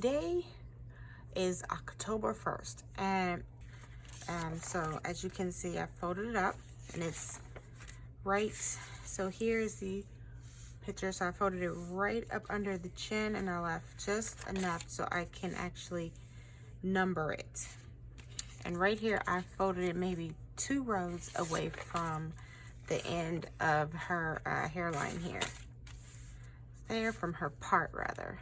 today is October 1st, and so as you can see, I folded it up, and it's right, so here's the picture. So I folded it right up under the chin, and I left just enough so I can actually number it. And right here, I folded it maybe 2 rows away from the end of her hairline here. There, from her part rather.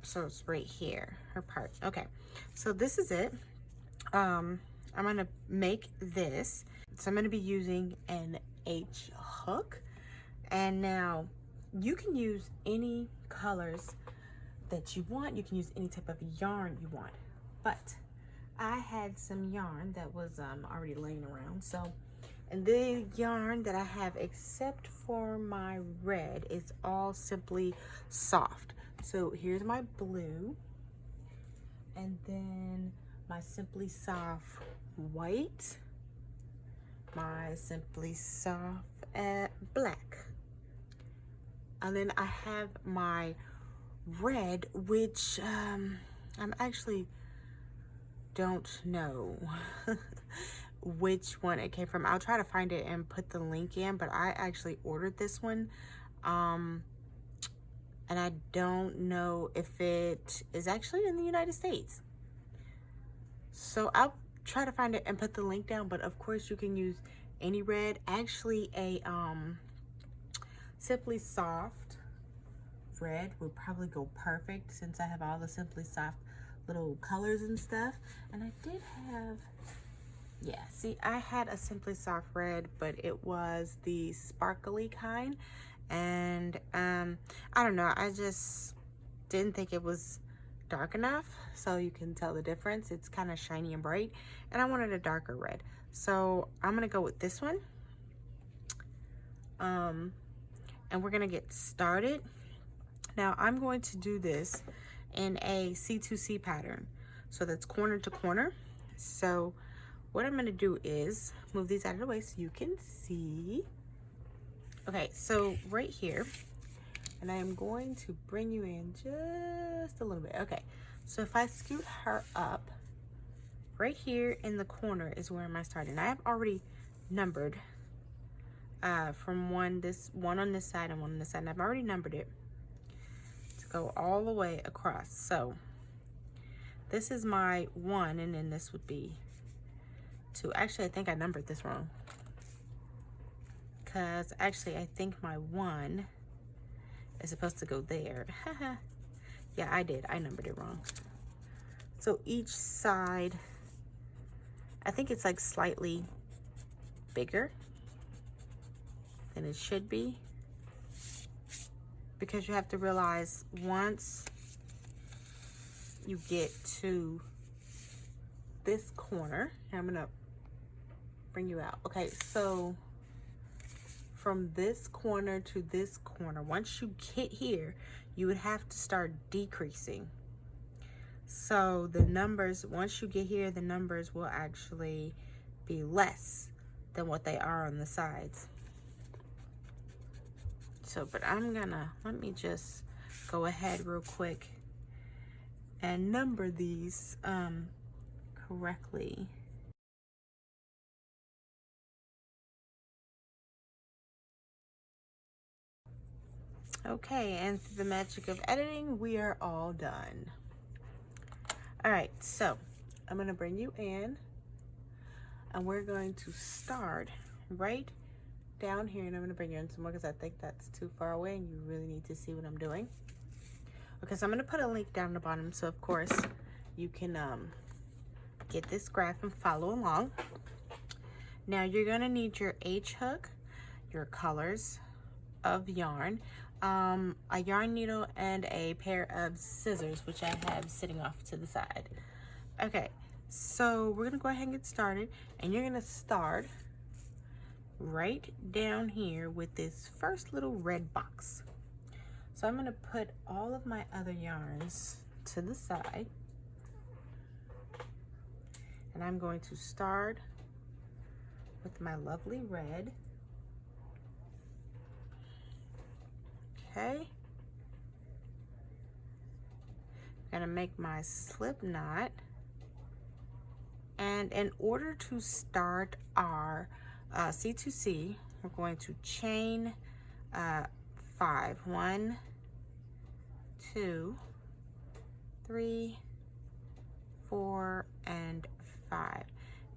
So it's right here, her part. Okay, so this is it. I'm gonna make this. So I'm gonna be using an H hook. And now you can use any colors that you want. You can use any type of yarn you want. But I had some yarn that was already laying around. So, and the yarn that I have, except for my red, is all Simply Soft. So here's my blue, and then my Simply Soft white, my Simply Soft black, and then I have my red, which I'm actually don't know which one it came from. I'll try to find it and put the link in, but I actually ordered this one, and I don't know if it is actually in the United States. So I'll try to find it and put the link down, but of course you can use any red. Actually, a Simply Soft red would probably go perfect, since I have all the Simply Soft little colors and stuff. And I did have, yeah, see, I had a Simply Soft red, but it was the sparkly kind, and I don't know, I just didn't think it was dark enough, so you can tell the difference. It's kind of shiny and bright, and I wanted a darker red, so I'm gonna go with this one. And we're gonna get started. Now I'm going to do this in a C2C pattern, so that's corner to corner. So what I'm gonna do is move these out of the way so you can see. Okay, so right here, and I am going to bring you in just a little bit. Okay, so if I scoot her up, right here in the corner is where am I starting. I have already numbered from one on this side and one on this side, and I've already numbered it to go all the way across. So this is my 1, and then this would be 2. Actually, I think I numbered this wrong, because actually I think my 1 is supposed to go there. Yeah, I did. I numbered it wrong. So each side, I think it's like slightly bigger than it should be, because you have to realize once you get to this corner, I'm gonna bring you out. Okay, so from this corner to this corner, once you hit here, you would have to start decreasing. So the numbers, once you get here, the numbers will actually be less than what they are on the sides. So, but I'm gonna, let me just go ahead real quick and number these correctly. Okay, and through the magic of editing, we are all done. All right, so I'm gonna bring you in, and we're going to start right down here, and I'm gonna bring you in some more because I think that's too far away and you really need to see what I'm doing. Okay, so I'm gonna put a link down the bottom, so of course you can get this graph and follow along. Now you're gonna need your H hook, your colors of yarn, a yarn needle, and a pair of scissors, which I have sitting off to the side. Okay, so we're gonna go ahead and get started, and you're gonna start right down here with this first little red box. So I'm gonna put all of my other yarns to the side, and I'm going to start with my lovely red. Okay. I'm gonna make my slip knot. And in order to start our C2C, we're going to chain 5. 1, 2, 3, 4, and 5.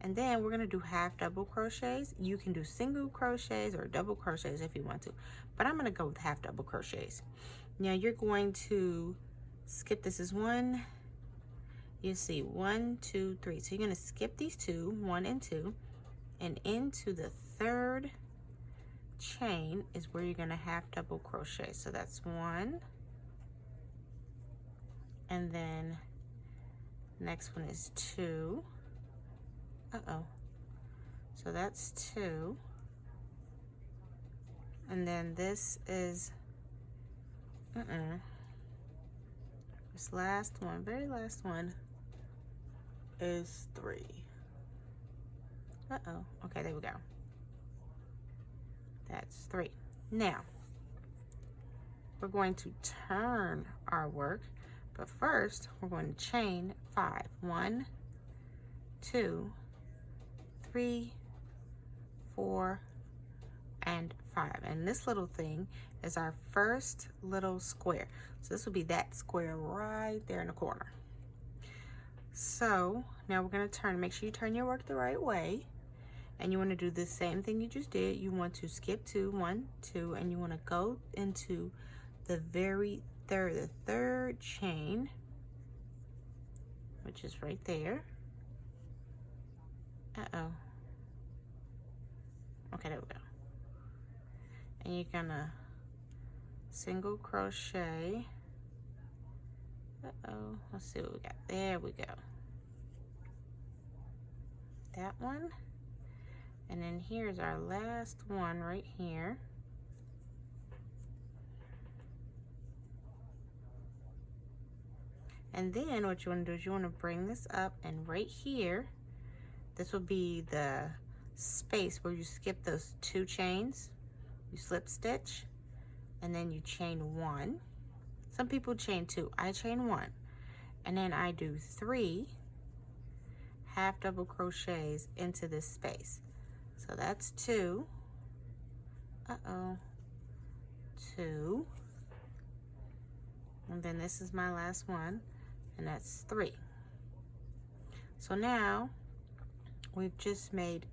And then we're going to do half double crochets. You can do single crochets or double crochets if you want to, but I'm going to go with half double crochets. Now you're going to skip, this is 1, you see 1, 2, 3. So you're going to skip these 2, 1 and 2, and into the 3rd chain is where you're going to half double crochet. So that's 1, and then next one is 2. So that's 2, and then this is this last one, very last one, is 3. Okay, there we go. That's 3. Now we're going to turn our work, but first we're going to chain 5. 1, 2, 3, 4, and 5. And this little thing is our first little square. So this will be that square right there in the corner. So now we're going to turn. Make sure you turn your work the right way. And you want to do the same thing you just did. You want to skip 2, 1, 2, and you want to go into the very the third chain, which is right there. Okay, there we go. And you're gonna single crochet. Let's see what we got. There we go. That one. And then here's our last one right here. And then what you want to do is you want to bring this up, and right here, this will be the space where you skip those 2 chains. You slip stitch, and then you chain 1. Some people chain 2. I chain 1. And then I do 3 half double crochets into this space. So that's 2. 2. And then this is my last one, and that's 3. So now we've just made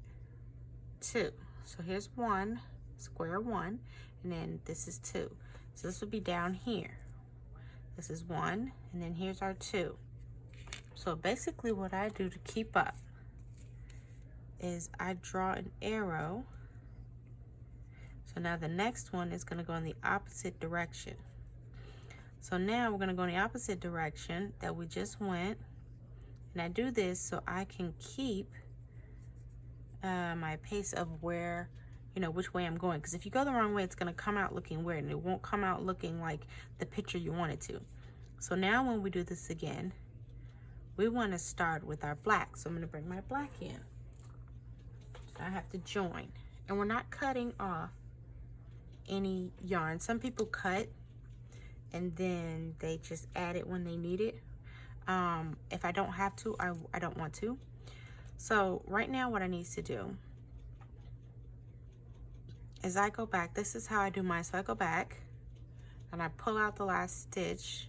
2. So here's 1, square 1, and then this is 2. So this would be down here. This is 1, and then here's our 2. So basically what I do to keep up is I draw an arrow. So now the next one is going to go in the opposite direction. So now we're going to go in the opposite direction that we just went. And I do this so I can keep my pace of where, you know, which way I'm going. Because if you go the wrong way, it's going to come out looking weird, and it won't come out looking like the picture you want it to. So now when we do this again, we want to start with our black. So I'm going to bring my black in. So I have to join. And we're not cutting off any yarn. Some people cut and then they just add it when they need it. If I don't have to, I don't want to. So right now what I need to do is I go back. This is how I do mine. So I go back and I pull out the last stitch.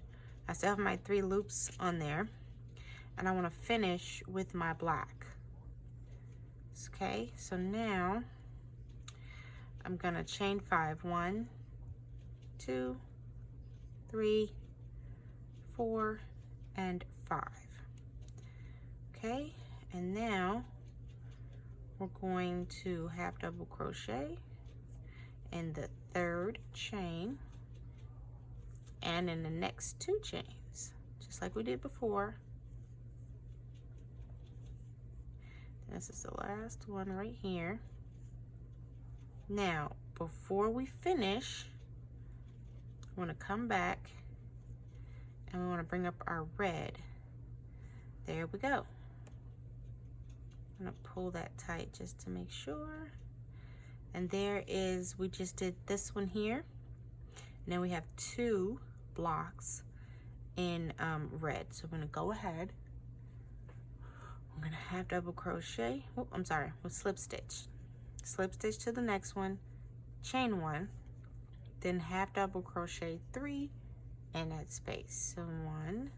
I still have my 3 loops on there, and I want to finish with my black. Okay, so now I'm gonna chain 5. 1, 2, 3, 4, and 5. Okay, and now we're going to half double crochet in the 3rd chain and in the next 2 chains, just like we did before. This is the last one right here. Now, before we finish, we want to come back and we want to bring up our red. There we go. I'm going to pull that tight just to make sure. And there is, we just did this one here. And then we have 2 blocks in red. So I'm going to go ahead. I'm going to half double crochet. Oh, I'm sorry, with slip stitch. Slip stitch to the next one, chain 1, then half double crochet 3 in that space. So 1,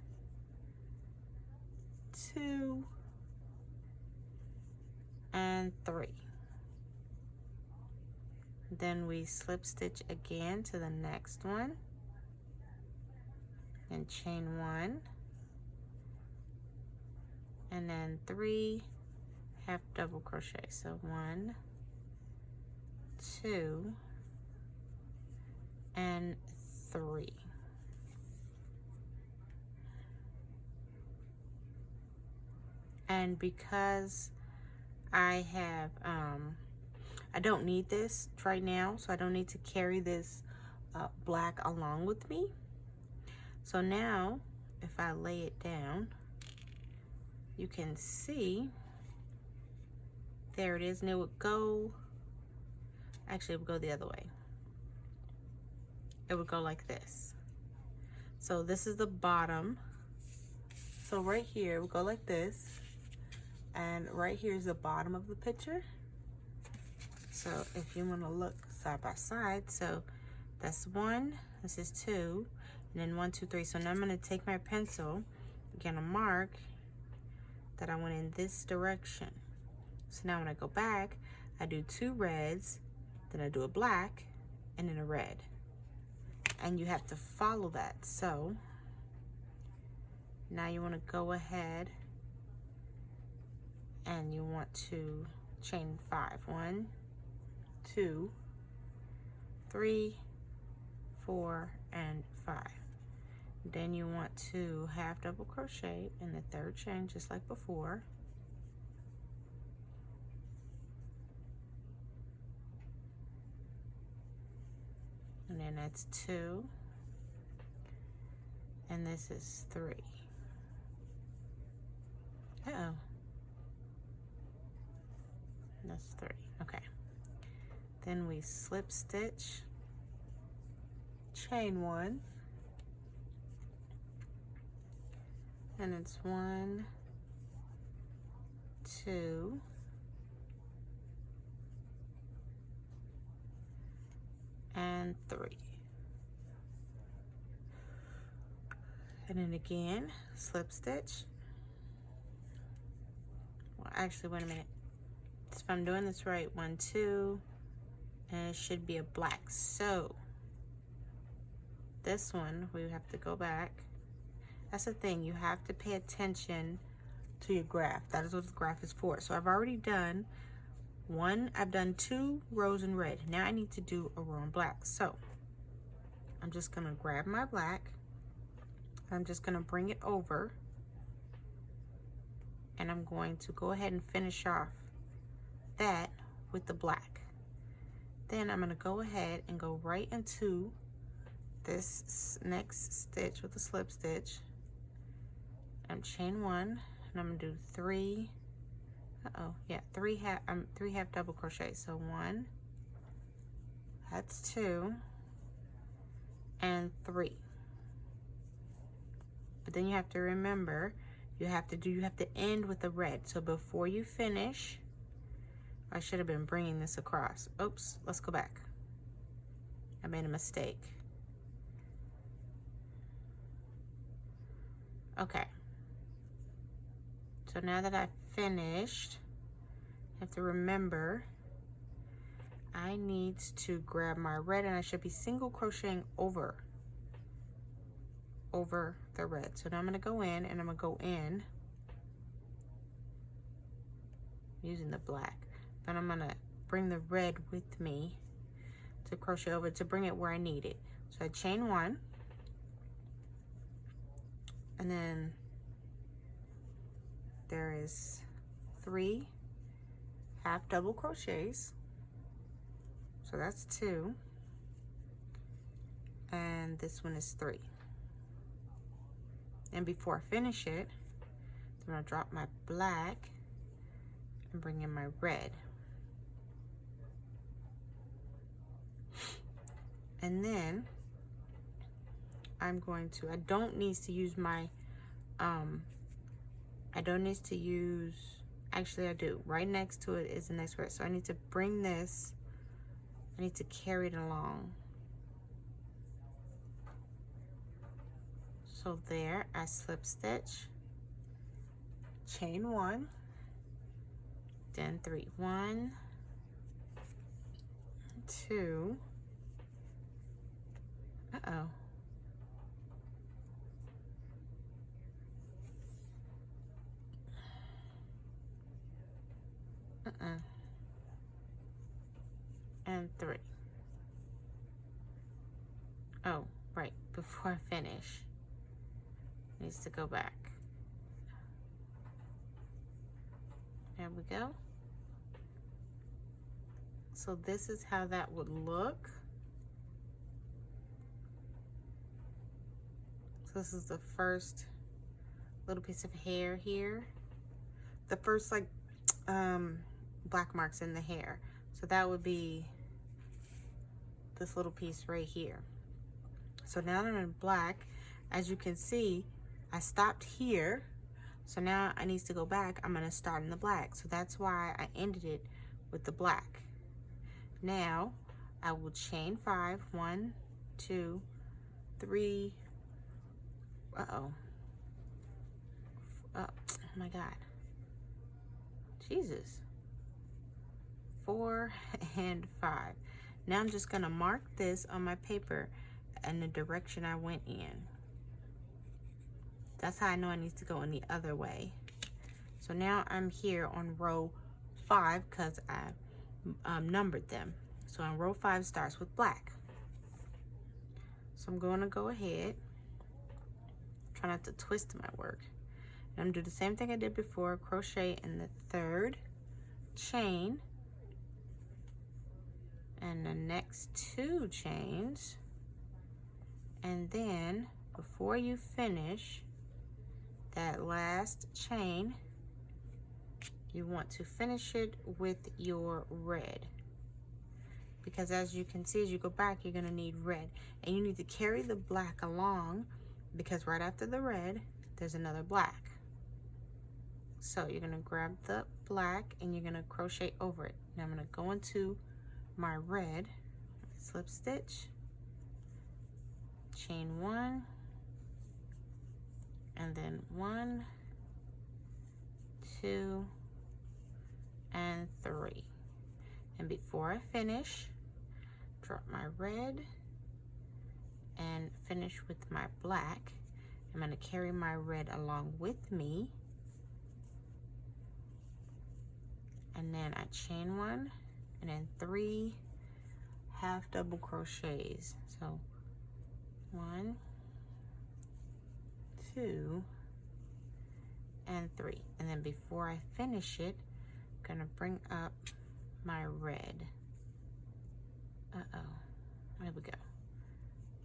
2, and 3. Then we slip stitch again to the next one and chain 1, and then 3 half double crochet. So 1, 2, and 3. And because I have I don't need this right now, so I don't need to carry this black along with me. So now if I lay it down, you can see there it is, and it would go, actually it would go the other way. It would go like this. So this is the bottom. So right here it would go like this, and right here is the bottom of the picture. So if you want to look side by side, so that's 1, this is 2, and then 1, 2, 3. So now I'm going to take my pencil, again, a mark that I went in this direction. So now when I go back, I do 2 reds, then I do a black, and then a red. And you have to follow that. So now you want to go ahead and you want to chain 5. 1, 2, 3, 4, and 5. Then you want to half double crochet in the 3rd chain just like before. And then that's 2. And this is 3. Uh-oh. That's 3. Okay. Then we slip stitch, chain 1, and it's 1, 2, and 3. And then again, slip stitch. Well, actually, wait a minute. If I'm doing this right, 1, 2, and it should be a black. So this one, we have to go back. That's the thing, you have to pay attention to your graph. That is what the graph is for. So I've already done 1, I've done 2 rows in red. Now I need to do a row in black. So I'm just gonna grab my black, I'm just gonna bring it over, and I'm going to go ahead and finish off that with the black. Then I'm gonna go ahead and go right into this next stitch with the slip stitch. I'm chain 1, and I'm gonna do 3. Three half double crochet. So 1, that's 2, and 3. But then you have to remember, you have to end with a red. So before you finish, I should have been bringing this across. Oops, let's go back. I made a mistake. Okay. So now that I've finished, I have to remember I need to grab my red, and I should be single crocheting over the red. So now I'm going to go in, and I'm going to go in using the black, but I'm going to bring the red with me to crochet over to bring it where I need it. So I chain 1, and then there is 3 half double crochets. So that's 2, and this one is 3. And before I finish it, I'm gonna drop my black and bring in my red. And then I'm going to, I don't need to use my, actually I do. Right next to it is the next red. So I need to bring this, I need to carry it along. So there, I slip stitch, chain 1, then 3. 1, 2, and 3. Oh, right, before I finish, needs to go back. There we go. So this is how that would look. So this is the first little piece of hair here. The first like black marks in the hair. So that would be this little piece right here. So now that I'm in black, as you can see, I stopped here. So now I need to go back. I'm gonna start in the black. So that's why I ended it with the black. Now I will chain 5. 1, 2, 3. Oh my God. Jesus. 4 and 5. Now I'm just gonna mark this on my paper in the direction I went in. That's how I know I need to go in the other way. So now I'm here on row 5 because I numbered them. So on row 5 starts with black. So I'm going to go ahead, try not to twist my work. And I'm gonna do the same thing I did before, crochet in the 3rd chain and the next 2 chains. And then before you finish that last chain, you want to finish it with your red. Because as you can see, as you go back, you're gonna need red. And you need to carry the black along because right after the red, there's another black. So you're gonna grab the black and you're gonna crochet over it. Now I'm gonna go into my red, slip stitch, chain 1, and then 1, 2, and 3. And before I finish, drop my red and finish with my black. I'm going to carry my red along with me, and then I chain 1 and then 3 half double crochets. So 1, 2, and 3. And then before I finish it, I'm gonna bring up my red. There we go.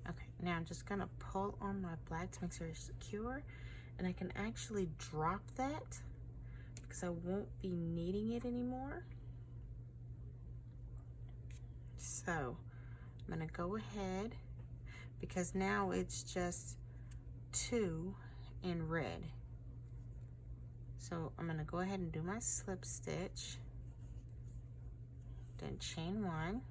Okay, now I'm just gonna pull on my black to make sure it's secure, and I can actually drop that because I won't be needing it anymore. So I'm gonna go ahead, because now it's just 2 in red. So I'm gonna go ahead and do my slip stitch, then chain 1,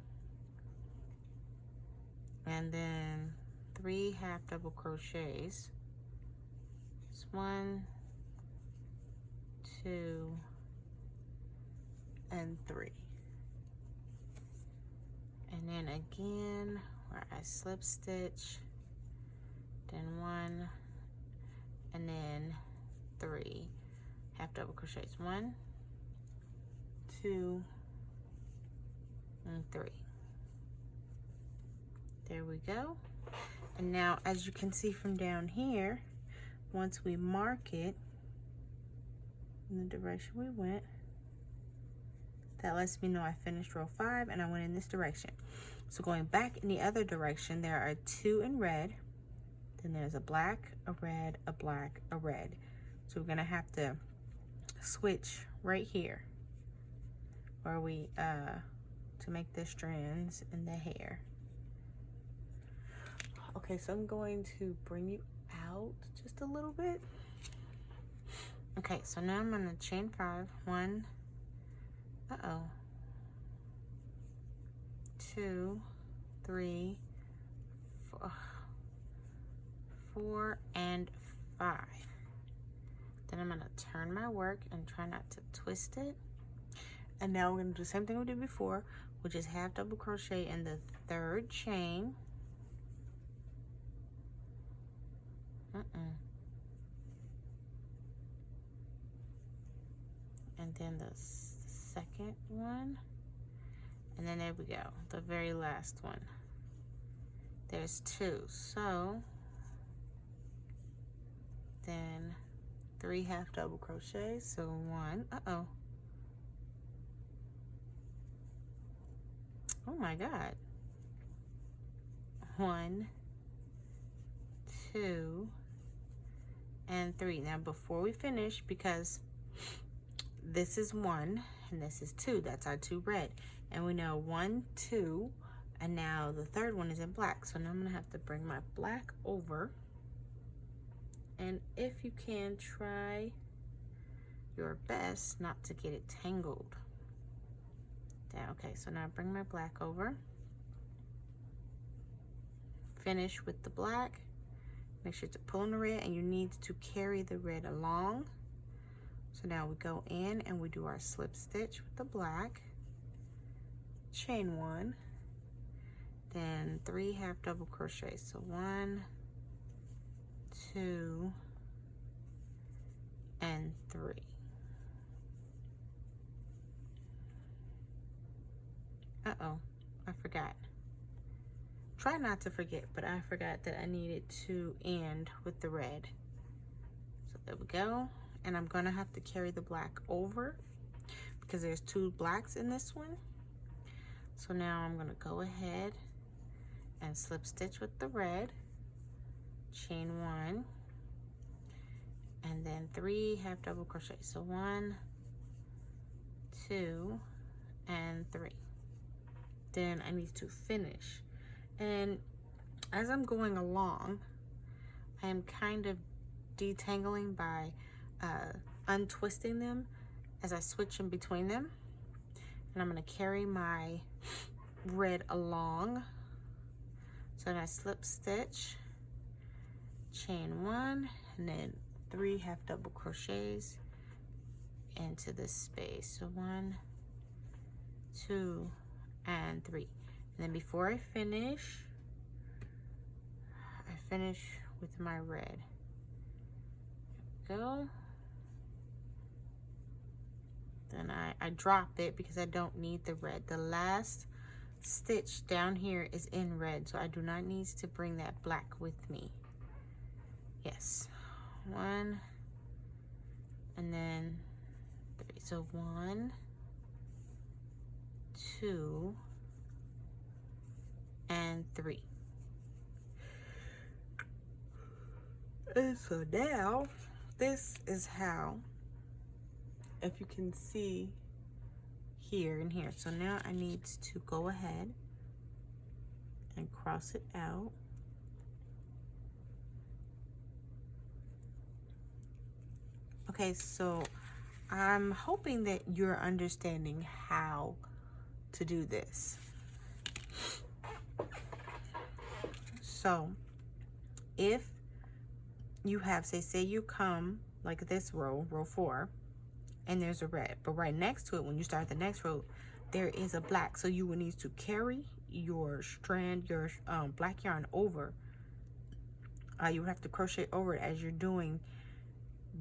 and then 3 half double crochets. It's 1, 2, and 3. And then again, where I slip stitch, then 1, and then 3 half double crochets. 1, 2, and 3. There we go. And now, as you can see from down here, once we mark it in the direction we went, that lets me know I finished row 5 and I went in this direction. So going back in the other direction, there are 2 in red, then there's a black, a red, a black, a red. So we're gonna have to switch right here where we to make the strands in the hair. Okay, so I'm going to bring you out just a little bit. Okay, so now I'm gonna chain 5. 1, 2, 3, 4, and 5. Then I'm gonna turn my work and try not to twist it. And now we're gonna do the same thing we did before, which is half double crochet in the 3rd chain. And then the 2nd one. And then there we go, the very last one. There's 2, so then 3 half double crochets, so 1, oh my God. 1, 2, and 3. Now before we finish, because this is 1 and this is 2, that's our 2 red, and we know 1, 2, and now the 3rd one is in black. So now I'm gonna have to bring my black over, and if you can, try your best not to get it tangled down. Okay, so now I bring my black over, finish with the black, make sure to pull in the red, and you need to carry the red along. So now we go in and we do our slip stitch with the black, chain 1, then 3 half double crochets. So 1, 2, and 3. I forgot. Try not to forget, but I forgot that I needed to end with the red. So there we go. And I'm gonna have to carry the black over because there's 2 blacks in this one. So now I'm gonna go ahead and slip stitch with the red, chain 1, and then 3 half double crochet. So 1, 2, and 3. Then I need to finish. And as I'm going along, I am kind of detangling by untwisting them as I switch in between them. And I'm going to carry my red along. So then I slip stitch, chain 1, and then 3 half double crochets into this space. So 1, 2, and 3. And then before I finish with my red. Go. Then I drop it because I don't need the red. The last stitch down here is in red, so I do not need to bring that black with me. Yes. 1, and then 3. So 1, 2, and 3. And so now this is how, if you can see here and here. So now I need to go ahead and cross it out. Okay, so I'm hoping that you're understanding how to do this. So if you have, say you come like this row 4, and there's a red, but right next to it, when you start the next row, there is a black. So you will need to carry your strand, your black yarn over. You have to crochet over it as you're doing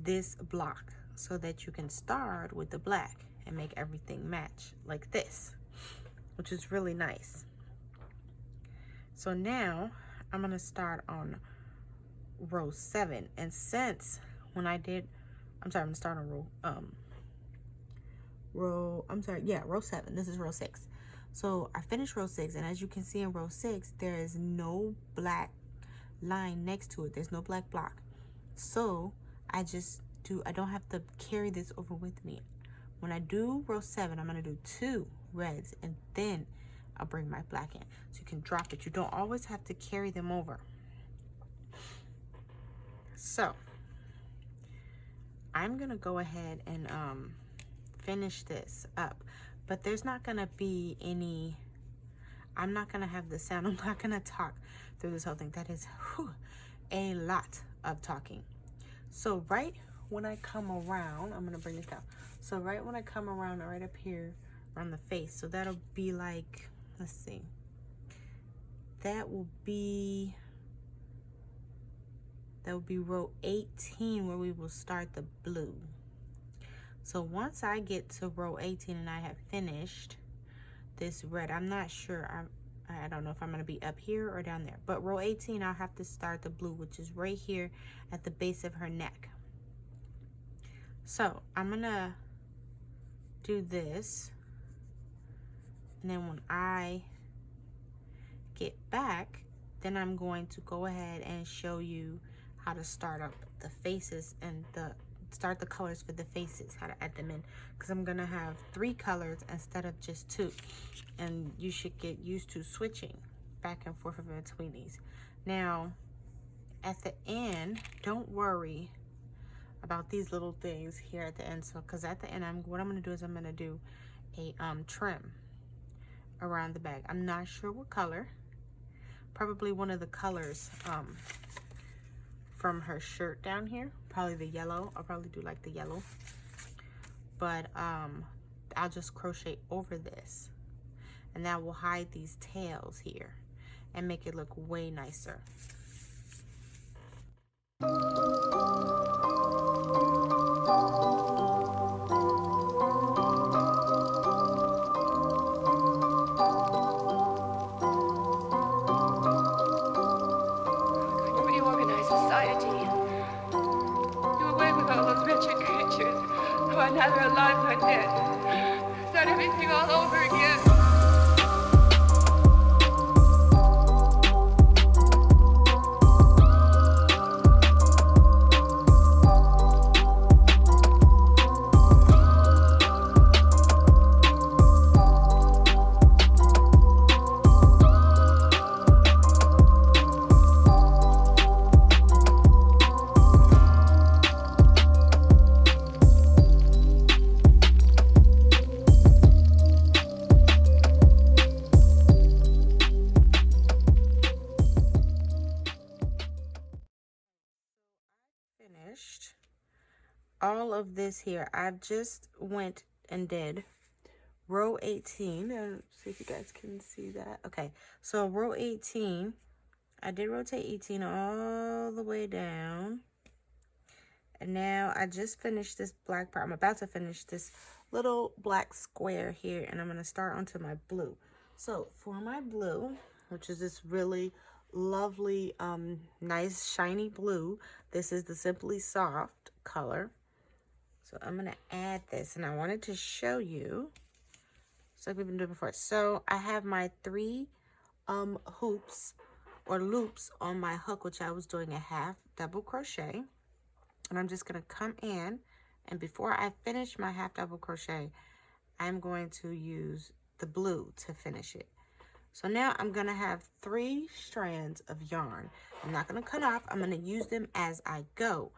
this block so that you can start with the black and make everything match like this, which is really nice. So now I'm gonna start on row 7, and since when I did, I'm gonna start on row 7. This is row 6. So I finished row 6, and as you can see in row 6, there is no black line next to it. There's no black block. So I don't have to carry this over with me. When I do row 7, I'm gonna do 2 reds, and then I'll bring my black in. So you can drop it. You don't always have to carry them over. So I'm gonna go ahead and finish this up, but there's not gonna be any, I'm not gonna have the sound, I'm not gonna talk through this whole thing. That is a lot of talking. So right when I come around, I'm gonna bring this down. So right when I come around, right up here around the face, so that'll be like, let's see, that will be row 18 where we will start the blue. So once I get to row 18 and I have finished this red, I'm not sure, I don't know if I'm going to be up here or down there, but row 18 I'll have to start the blue, which is right here at the base of her neck. So I'm going to do this, and then when I get back, then I'm going to go ahead and show you how to start up the faces and start the colors for the faces, how to add them in, because I'm gonna have 3 colors instead of just 2, and you should get used to switching back and forth between these. Now at the end, don't worry about these little things here at the end. So because at the end, what I'm gonna do is I'm gonna do a trim around the bag. I'm not sure what color, probably one of the colors from her shirt down here, probably the yellow. I'll probably do like the yellow, but I'll just crochet over this, and that will hide these tails here and make it look way nicer. Neither alive nor dead. Start everything all over again. Finished all of this here. I've just went and did row 18, and see if you guys can see that. Okay, so row 18, I did rotate 18 all the way down, and now I just finished this black part. I'm about to finish this little black square here, and I'm going to start onto my blue. So for my blue, which is this really lovely nice shiny blue, this is the Simply Soft color. So I'm going to add this, and I wanted to show you, so like we've been doing before. So I have my 3 hoops or loops on my hook, which I was doing a half double crochet, and I'm just going to come in, and before I finish my half double crochet, I'm going to use the blue to finish it. So now I'm going to have 3 strands of yarn. I'm not going to cut off. I'm going to use them as I go.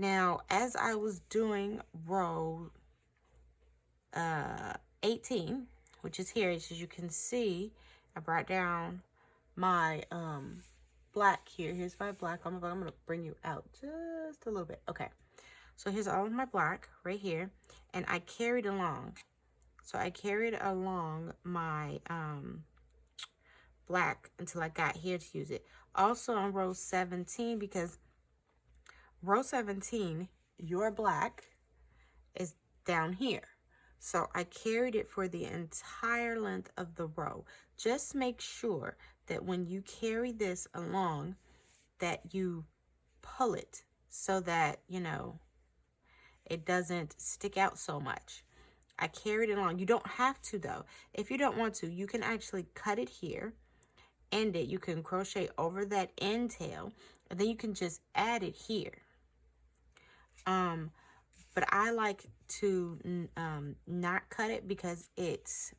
Now, as I was doing row 18, which is here, as you can see, I brought down my black here. Here's my black. Oh my God, I'm going to bring you out just a little bit. Okay. So here's all of my black right here. And I carried along. So I carried along my black until I got here to use it. Also on row 17, because row 17, your black is down here. So I carried it for the entire length of the row. Just make sure that when you carry this along, that you pull it so that, you know, it doesn't stick out so much. I carried it along. You don't have to though. If you don't want to, you can actually cut it here, end it. You can crochet over that end tail, and then you can just add it here. But I like to not cut it because it's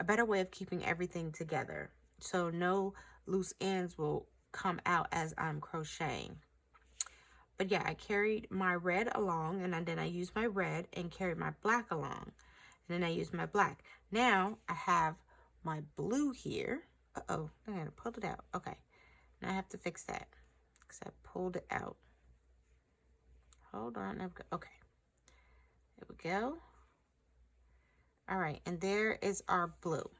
a better way of keeping everything together. So no loose ends will come out as I'm crocheting. But yeah, I carried my red along, and then I used my red and carried my black along. And then I used my black. Now I have my blue here. Uh-oh, I gotta pull it out. Okay, now I have to fix that because I pulled it out. Hold on, there we go. Okay, there we go. All right, and there is our blue.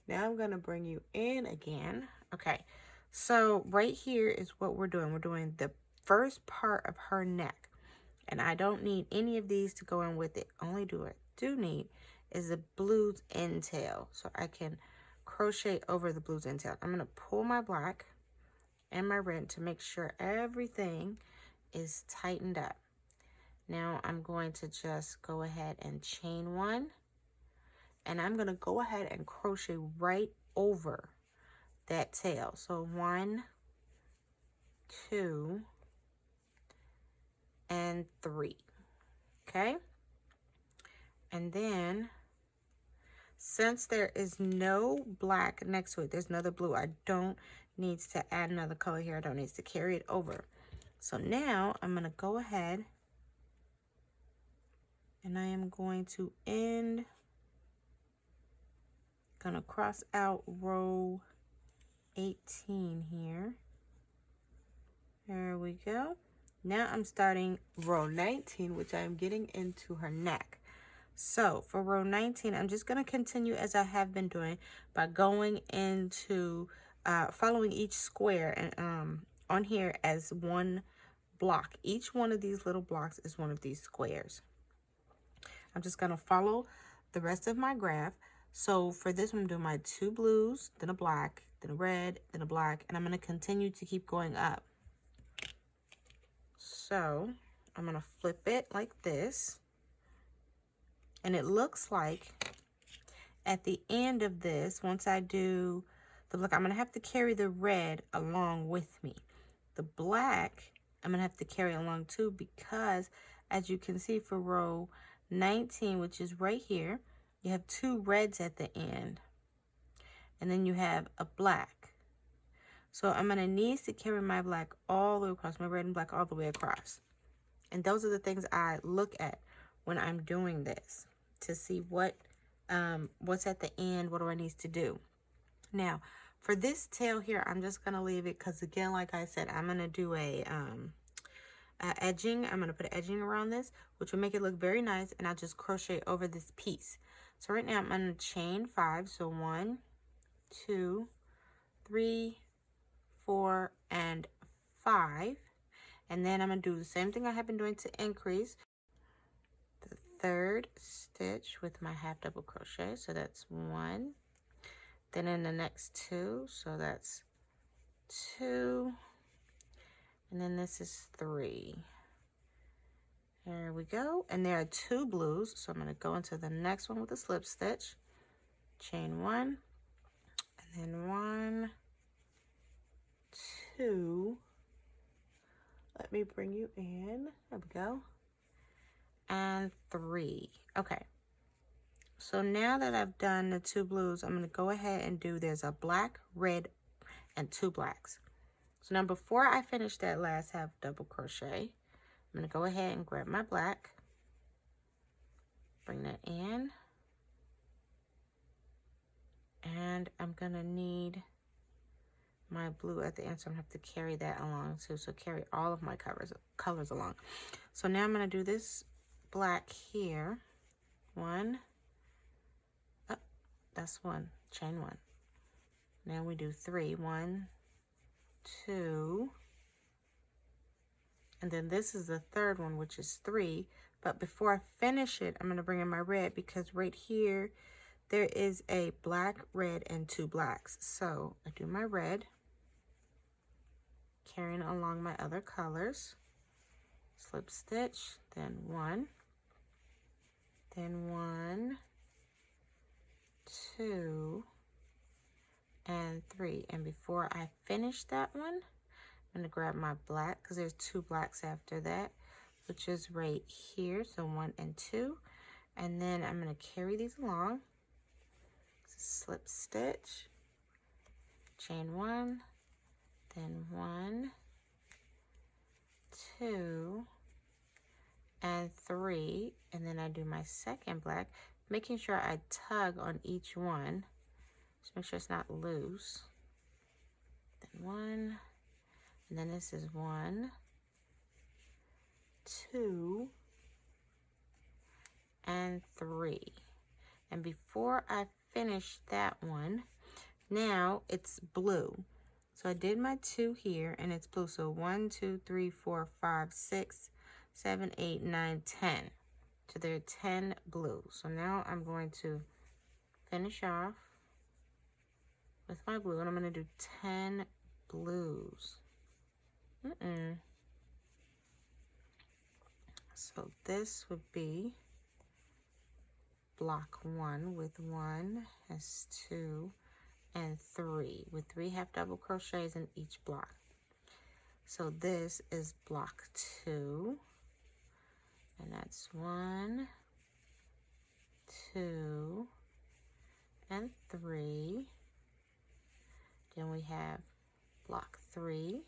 Now I'm gonna bring you in again. Okay, so right here is what we're doing. We're doing the first part of her neck. And I don't need any of these to go in with it. Only do I do need is the blues end tail. So I can crochet over the blues end tail. I'm gonna pull my black and my red to make sure everything is tightened up. Now I'm going to just go ahead and chain one. And I'm gonna go ahead and crochet right over that tail. So 1, 2, and 3. Okay, and then since there is no black next to it, there's another blue, I don't need to add another color here. I don't need to carry it over. So now I'm going to go ahead and I am going to gonna cross out row 18 here. There we go. Now I'm starting row 19, which I am getting into her neck. So for row 19, I'm just going to continue as I have been doing by going into following each square and on here as one block. Each one of these little blocks is one of these squares. I'm just going to follow the rest of my graph. So for this one, I'm doing my 2 blues, then a black, then a red, then a black, and I'm going to continue to keep going up. So I'm going to flip it like this. And it looks like at the end of this, once I do the black, I'm going to have to carry the red along with me. The black, I'm going to have to carry along too, because as you can see for row 19, which is right here, you have 2 reds at the end. And then you have a black. So I'm going to need to carry my black all the way across, my red and black all the way across. And those are the things I look at when I'm doing this, to see what's at the end, what do I need to do. Now, for this tail here, I'm just going to leave it because, again, like I said, I'm going to do a edging. I'm going to put edging around this, which will make it look very nice, and I'll just crochet over this piece. So right now, I'm going to chain 5. So 1, 2, 3, 4, and 5. And then I'm going to do the same thing I have been doing to increase. The 3rd stitch with my half double crochet, so that's 1. Then in the next 2, so that's 2, and then this is 3. There we go. And there are 2 blues, so I'm going to go into the next one with a slip stitch, chain 1, and then 1, 2. Let me bring you in. There we go. And 3. Okay. So now that I've done the 2 blues, I'm going to go ahead and do, there's a black, red, and 2 blacks. So now before I finish that last half double crochet, I'm going to go ahead and grab my black, bring that in, and I'm going to need my blue at the end, so I'm going to have to carry that along too. So carry all of my colors along. So now I'm going to do this black here. 1, oh, that's 1, chain 1. Now we do 3, 1, 2, and then this is the 3rd one, which is 3. But before I finish it, I'm going to bring in my red, because right here there is a black, red, and 2 blacks. So I do my red, carrying along my other colors, slip stitch, then 1, then 1, 2, and 3. And before I finish that one, I'm going to grab my black, because there's 2 blacks after that, which is right here, so 1 and 2. And then I'm going to carry these along, slip stitch, chain 1, then 1, 2, and 3, and then I do my second black, making sure I tug on each one. Just make sure it's not loose. Then 1, and then this is 1, 2, and 3. And before I finish that one, now it's blue. So I did my 2 here, and it's blue. So 1, 2, 3, 4, 5, 6, 7, 8, 9, 10. So there are 10 blue. So now I'm going to finish off with my blue, and I'm going to do 10 blues. So this would be block 1 with 1, has 2, and 3, with 3 half double crochets in each block. So this is block 2, and that's 1, 2, and 3. Then we have block 3,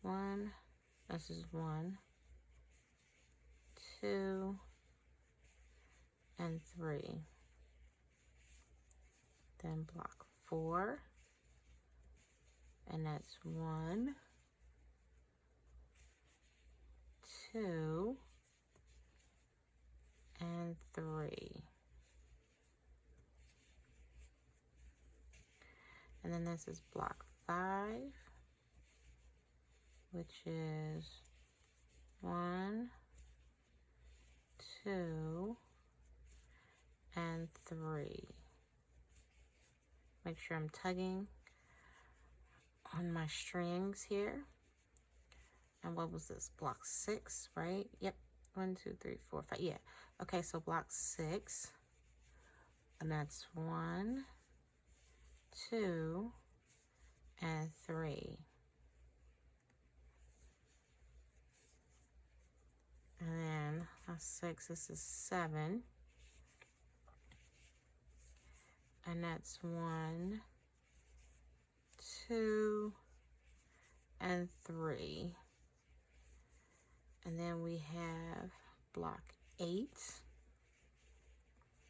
1, this is 1, 2, and 3. Then block 4, and that's 1, 2, and 3. And then this is block 5, which is 1, 2, and 3. Make sure I'm tugging on my strings here. And what was this? Block 6, right? Yep. 1, 2, 3, 4, 5. Yeah. Okay, so block 6. And that's 1, 2, and 3. And then that's 6. This is 7. And that's 1, 2, and 3. And then we have block 8,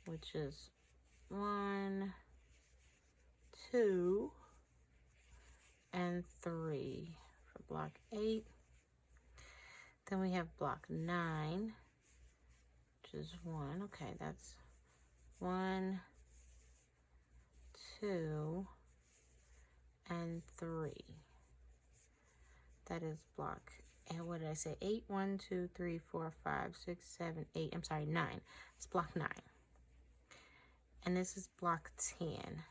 which is 1, 2, and 3 for block 8. Then we have block 9, which is 1. Okay, that's 1, 2, and 3. That is block, and what did I say? 8, 1, 2, 3, 4, 5, 6, 7, 8. I'm sorry, 9. It's block 9. And this is block 10.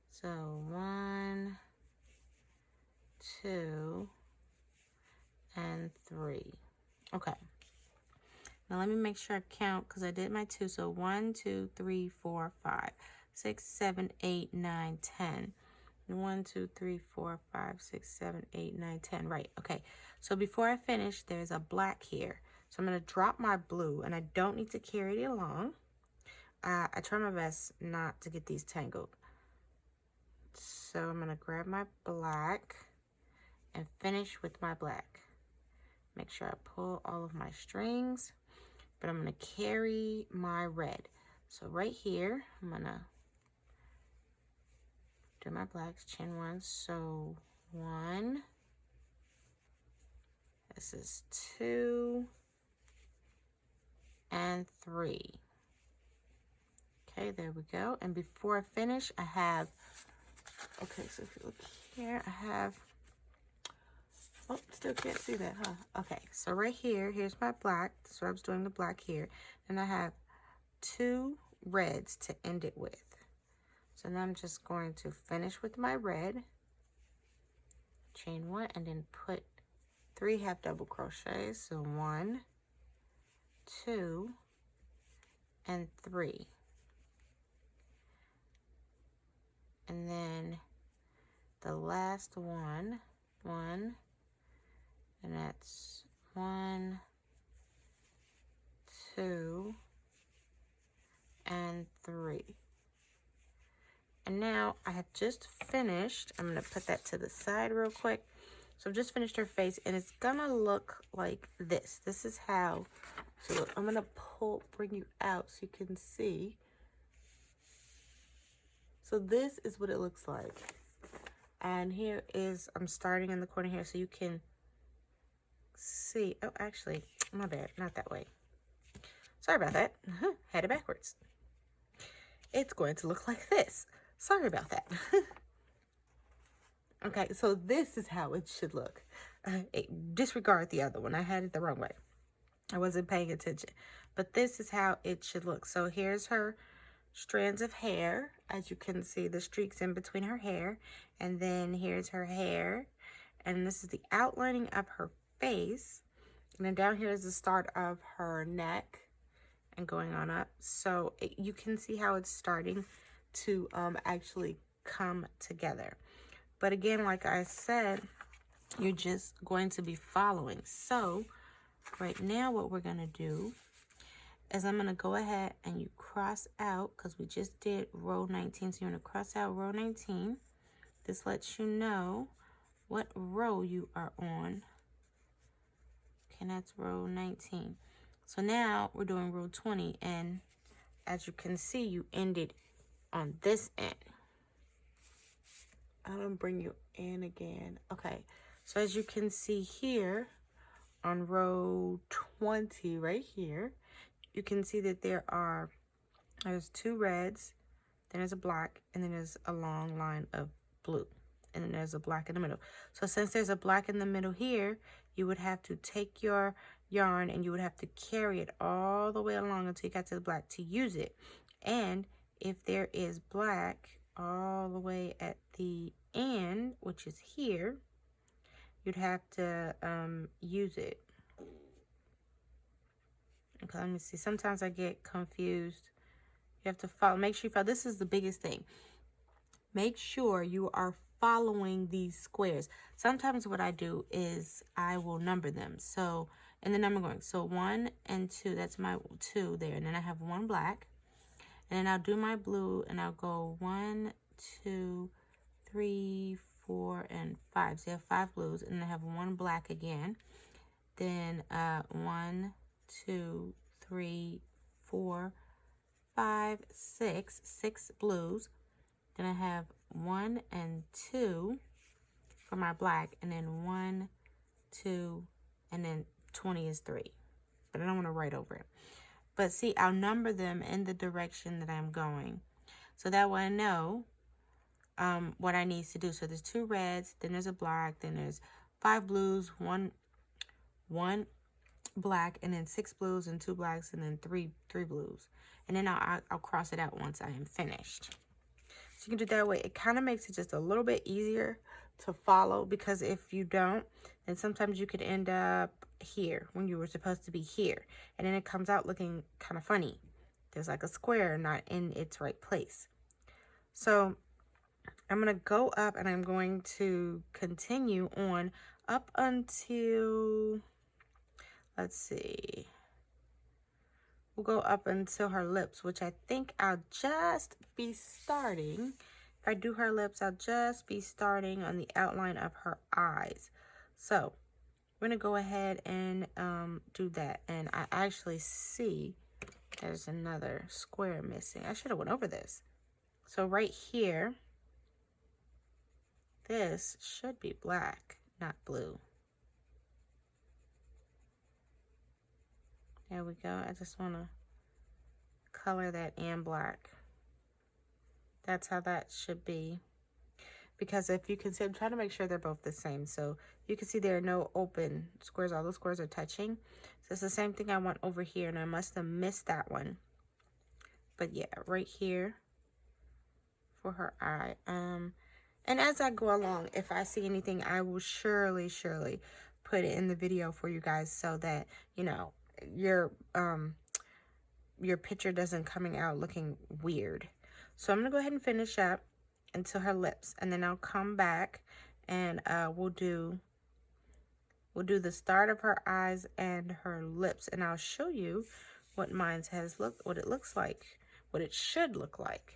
So 1, 2, and 3. Okay. Now let me make sure I count because I did my 2. So 1, 2, 3, 4, 5, 6, 7, 8, 9, 10. 1, 2, 3, 4, 5, 6, 7, 8, 9, 10. Right. Okay. So before I finish, there's a black here. So I'm going to drop my blue, and I don't need to carry it along. I try my best not to get these tangled. So I'm going to grab my black and finish with my black. Make sure I pull all of my strings, but I'm going to carry my red. So right here, I'm going to do my blacks, chain 1. So 1, this is 2, and 3. Okay, there we go. And before I finish, I have, okay, so if you look here, I have, oh, still can't see that, huh? Okay, so right here, here's my black. So I was doing the black here. And I have 2 reds to end it with. So now I'm just going to finish with my red, chain 1, and then put 3 half double crochets. So 1, 2, and 3. And then the last one, and that's 1, 2, and 3. And now I have just finished. I'm going to put that to the side real quick. So I've just finished her face, and it's gonna look like this. This is how. So I'm gonna bring you out so you can see. So this is what it looks like. And here is, I'm starting in the corner here so you can see. Oh, actually, my bad, not that way. Sorry about that. Had it backwards. It's going to look like this. Sorry about that. Okay, so this is how it should look. Disregard the other one. I had it the wrong way. I wasn't paying attention. But this is how it should look. So here's her strands of hair. As you can see, the streaks in between her hair. And then here's her hair. And this is the outlining of her face. And then down here is the start of her neck and going on up. So you can see how it's starting to actually come together. But again, like I said, you're just going to be following. So right now what we're going to do is I'm going to go ahead and you cross out, because we just did row 19. So you're going to cross out row 19. This lets you know what row you are on. Okay, that's row 19. So now we're doing row 20, and as you can see, you ended on this end. I'm gonna bring you in again. Okay, so as you can see here on row 20 right here, you can see that there's 2 reds, then there's a black, and then there's a long line of blue, and then there's a black in the middle. So since there's a black in the middle here, you would have to take your yarn and you would have to carry it all the way along until you got to the black to use it. And if there is black all the way at the end, which is here, you'd have to use it. Okay, let me see. Sometimes I get confused. You have to follow. Make sure you follow. This is the biggest thing. Make sure you are following these squares. Sometimes what I do is I will number them. So in the number going, so 1 and 2, that's my 2 there. And then I have 1 black. And then I'll do my blue and I'll go 1, 2, 3, 4, and 5. So you have 5 blues, and then I have 1 black again. Then 1, 2, 3, 4, 5, 6 blues. Then I have 1 and 2 for my black, and then 1, 2, and then 20 is 3. But I don't want to write over it. But see, I'll number them in the direction that I'm going. So that way I know what I need to do. So there's 2 reds, then there's a black, then there's 5 blues, one black, and then 6 blues and 2 blacks, and then three blues. And then I'll cross it out once I am finished. So you can do it that way. It kind of makes it just a little bit easier to follow, because if you don't, then sometimes you could end up here when you were supposed to be here, and then it comes out looking kind of funny. There's like a square not in its right place. So I'm going to go up and I'm going to continue on up until, let's see, we'll go up until her lips, which I think I'll just be starting. If I do her lips, I'll just be starting on the outline of her eyes. So we're going to go ahead and do that. And I actually see there's another square missing. I should have went over this. So right here, this should be black, not blue. There we go. I just want to color that in black. That's how that should be. Because if you can see, I'm trying to make sure they're both the same. So you can see there are no open squares. All those squares are touching. So it's the same thing I want over here. And I must have missed that one. But yeah, right here for her eye. And as I go along, if I see anything, I will surely put it in the video for you guys, so that, you know, your picture doesn't coming out looking weird. So I'm gonna go ahead and finish up until her lips, and then I'll come back and we'll do the start of her eyes and her lips, and I'll show you what mine has looked, what it looks like, what it should look like.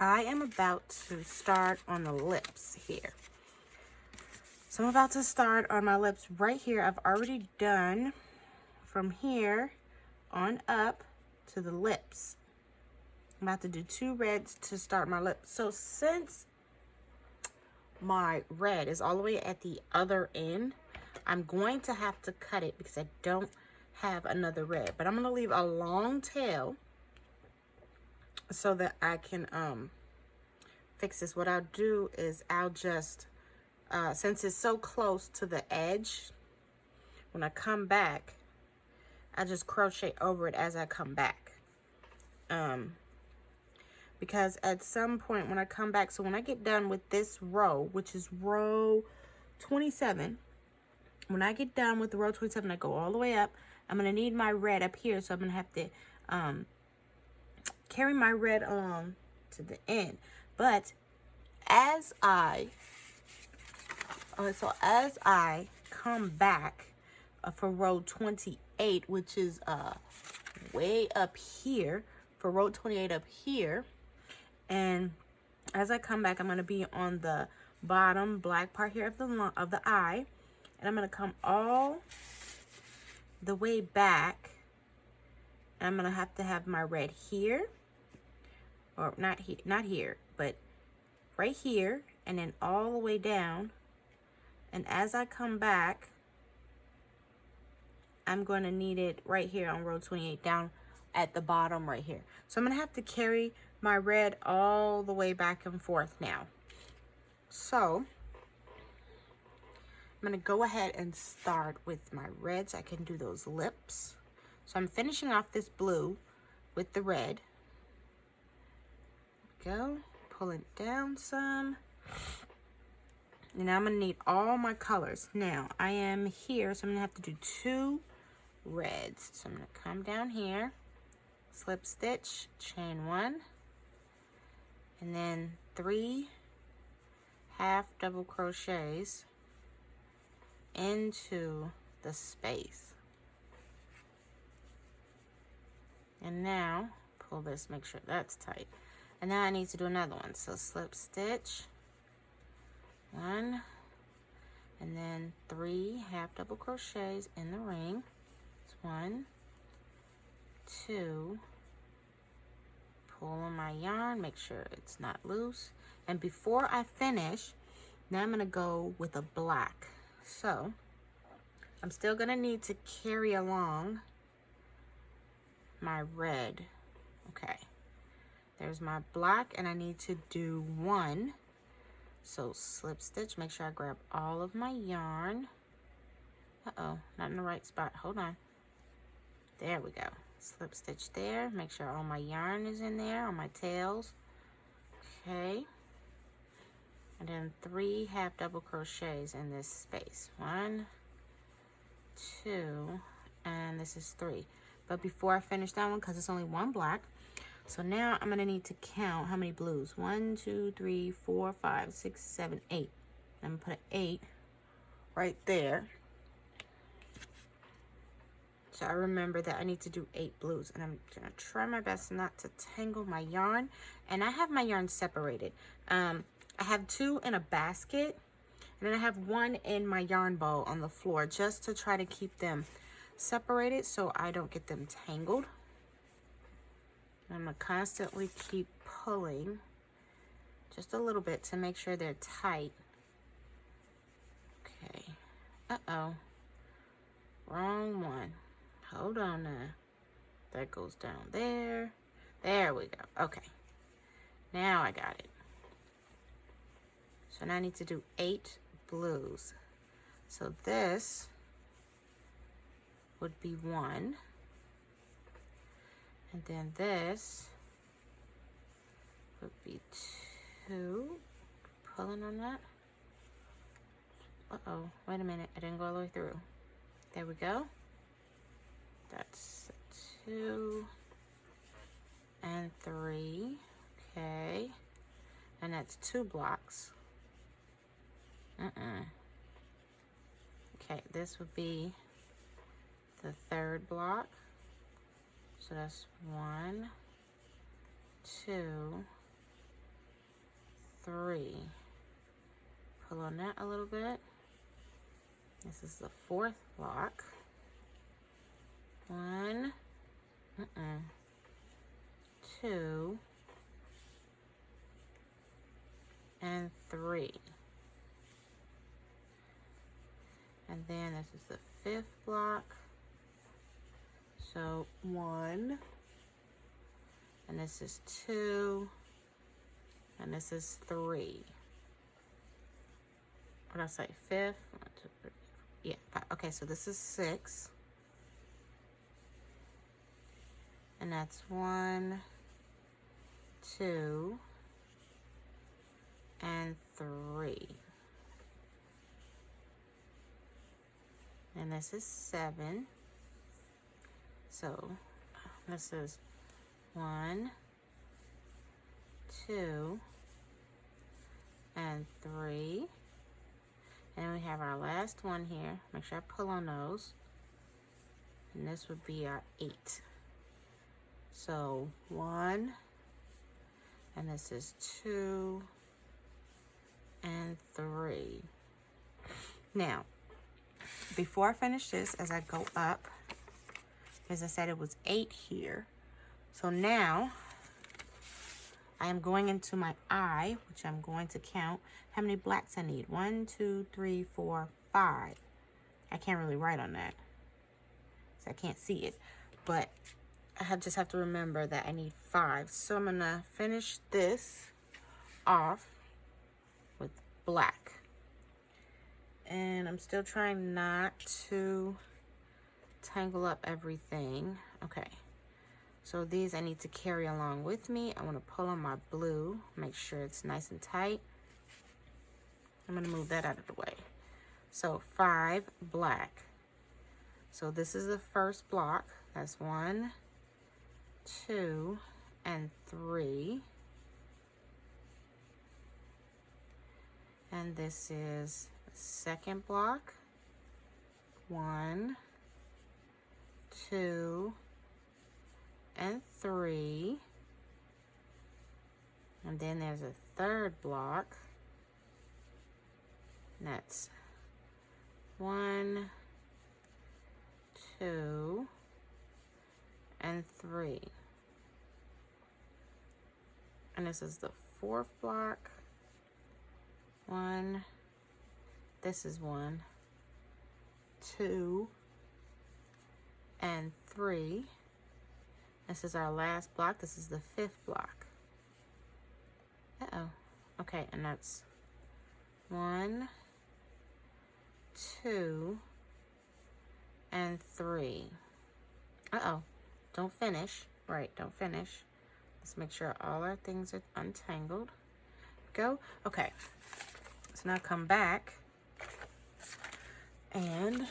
I am about to start on the lips here. So I'm about to start on my lips right here. I've already done from here on up to the lips. I'm about to do 2 reds to start my lips. So since my red is all the way at the other end, I'm going to have to cut it because I don't have another red. But I'm going to leave a long tail so that I can fix this. What I'll do is I'll just, since it's so close to the edge, when I come back, I just crochet over it as I come back. Because at some point when I come back, so when I get done with this row, which is row 27, when I get done with the row 27, I go all the way up. I'm going to need my red up here, so I'm going to have to carry my red along to the end. But as I come back for row 28, which is way up here, for row 28 up here, and as I come back, I'm going to be on the bottom black part here of the eye, and I'm going to come all the way back, and I'm going to have my red here, or not here, but right here, and then all the way down. And as I come back, I'm going to need it right here on row 28 down at the bottom right here. So I'm going to have to carry my red all the way back and forth now. So I'm going to go ahead and start with my red so I can do those lips. So I'm finishing off this blue with the red. Go, pull it down some. And now I'm going to need all my colors. Now I am here, so I'm going to have to do 2 reds. So I'm going to come down here, slip stitch, chain 1, and then 3 half double crochets into the space. And now pull this, make sure that's tight. And now I need to do another one. So slip stitch, 1, and then 3 half double crochets in the ring. It's 1, 2, pull on my yarn, make sure it's not loose. And before I finish, now I'm going to go with a black. So I'm still going to need to carry along my red. Okay, there's my black, and I need to do 1. So slip stitch, make sure I grab all of my yarn. Uh-oh, not in the right spot. Hold on. There we go. Slip stitch there. Make sure all my yarn is in there on my tails. Okay. And then 3 half double crochets in this space. 1, 2, and this is 3. But before I finish that one, because it's only 1 black, so now I'm going to need to count how many blues. 1, 2, 3, 4, 5, 6, 7, 8. I'm going to put an 8 right there. So I remember that I need to do 8 blues. And I'm going to try my best not to tangle my yarn. And I have my yarn separated. I have 2 in a basket. And then I have 1 in my yarn ball on the floor, just to try to keep them separated so I don't get them tangled. I'm going to constantly keep pulling just a little bit to make sure they're tight. Okay. Uh-oh. Wrong one. Hold on now. That goes down there. There we go. Okay. Now I got it. So now I need to do 8 blues. So this would be 1. And then this would be 2. Pulling on that. Uh-oh. Wait a minute. I didn't go all the way through. There we go. That's 2 and 3. Okay. And that's 2 blocks. Okay, this would be the 3rd block. So that's 1, 2, 3. Pull on that a little bit. This is the 4th block. 1, 2, and 3. And then this is the 5th block. So 1, and this is 2, and this is 3. What did I say? 5th? 1, 2, 3. Yeah, 5. Okay, so this is 6. And that's 1, 2, and 3. And this is 7. So this is 1, 2, and 3. And we have our last one here. Make sure I pull on those. And this would be our 8. So 1, and this is 2, and 3. Now, before I finish this, as I go up, as I said, it was 8 here. So now I am going into my eye, which I'm going to count how many blacks I need. 1, 2, 3, 4, 5. I can't really write on that, so I can't see it. But I just have to remember that I need 5. So I'm gonna finish this off with black. And I'm still trying not to tangle up everything. Okay, so these I need to carry along with me. I want to pull on my blue, make sure it's nice and tight. I'm going to move that out of the way. So 5 black. So this is the first block. That's 1, 2, and 3. And this is the second block. 1, 2, and 3. And then there's a third block. And that's 1, 2, and 3. And this is the fourth block. 1, this is 1, 2, and 3. This is our last block. This is the 5th block. Okay, and that's 1, 2, and 3. Don't finish. Right, don't finish. Let's make sure all our things are untangled. Go. Okay. So now come back and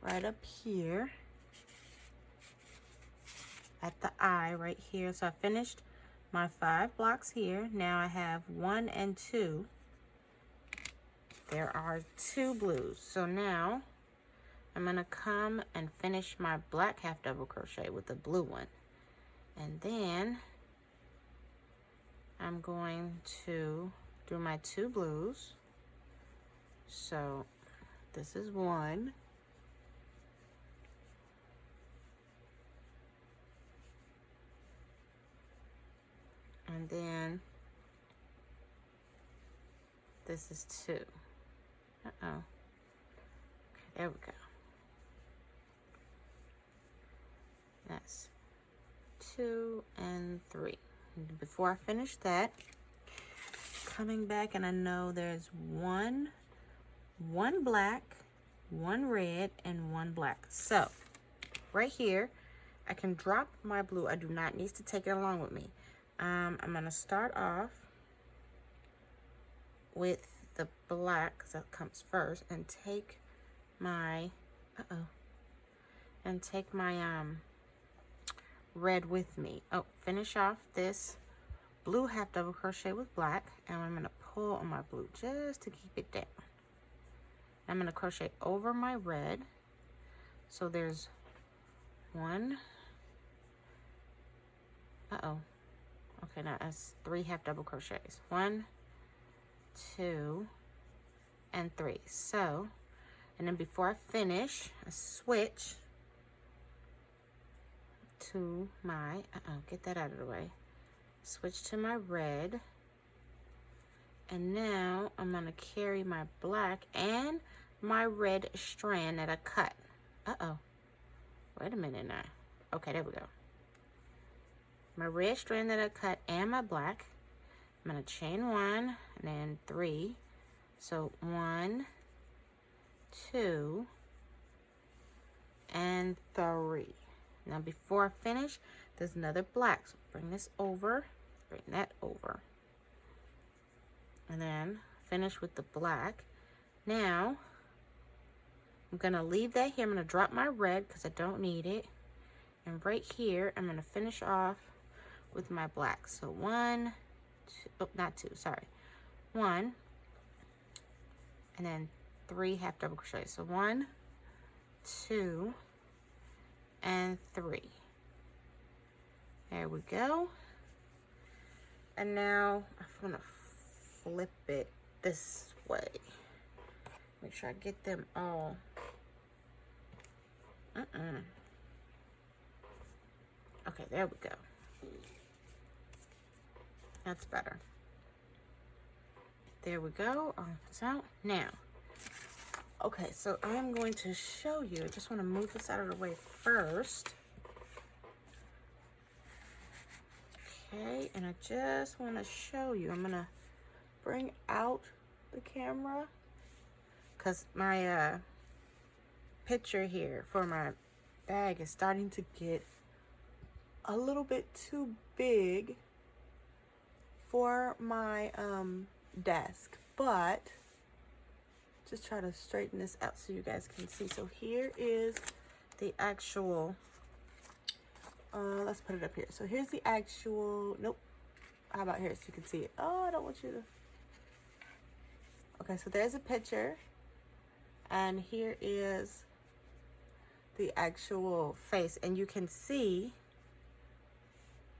right up here at the eye right here. So I finished my 5 blocks here. Now I have 1 and 2. There are 2 blues. So now I'm gonna come and finish my black half double crochet with the blue one. And then I'm going to do my 2 blues. So this is 1. And then this is 2. Okay, there we go. That's 2 and 3. And before I finish that, coming back, and I know there's one black, 1 red, and 1 black. So right here, I can drop my blue. I do not need to take it along with me. I'm gonna start off with the black, because that comes first, and take my red with me. Finish off this blue half double crochet with black, and I'm gonna pull on my blue just to keep it down. I'm gonna crochet over my red. So there's 1. Okay, now that's 3 half double crochets. 1, 2, and 3. So, and then before I finish, I switch to my, get that out of the way. Switch to my red. And now I'm gonna carry my black and my red strand that I cut. Wait a minute now. Okay, there we go. My red strand that I cut and my black. I'm gonna chain 1 and then 3. So 1, 2, and 3. Now before I finish, there's another black. So bring this over, bring that over. And then finish with the black. Now, I'm gonna leave that here. I'm gonna drop my red because I don't need it. And right here, I'm gonna finish off with my black. So 1, 2, oh, not 2, sorry. 1, and then 3 half double crochet. So 1, 2, and 3. There we go. And now I'm gonna flip it this way. Make sure I get them all. Okay, there we go. That's better. There we go. This out. Now, okay, so I'm going to show you. I just want to move this out of the way first. Okay, and I just want to show you. I'm going to bring out the camera because my picture here for my bag is starting to get a little bit too big for my desk, but just try to straighten this out so you guys can see. So here is the actual let's put it up here. So here's the actual, nope, how about here so you can see it? Oh, I don't want you to. Okay, so there's a picture, and here is the actual face, and you can see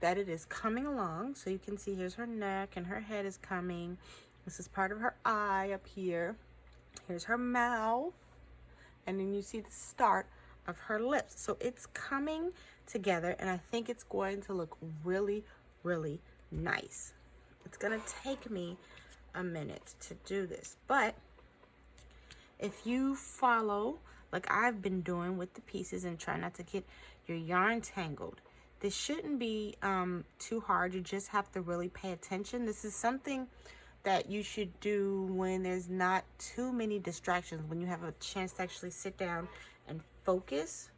that it is coming along. So you can see here's her neck and her head is coming. This is part of her eye up here. Here's her mouth, and then you see the start of her lips. So it's coming together, and I think it's going to look really, really nice. It's gonna take me a minute to do this, but if you follow like I've been doing with the pieces and try not to get your yarn tangled, this shouldn't be too hard. You just have to really pay attention. This is something that you should do when there's not too many distractions, when you have a chance to actually sit down and focus,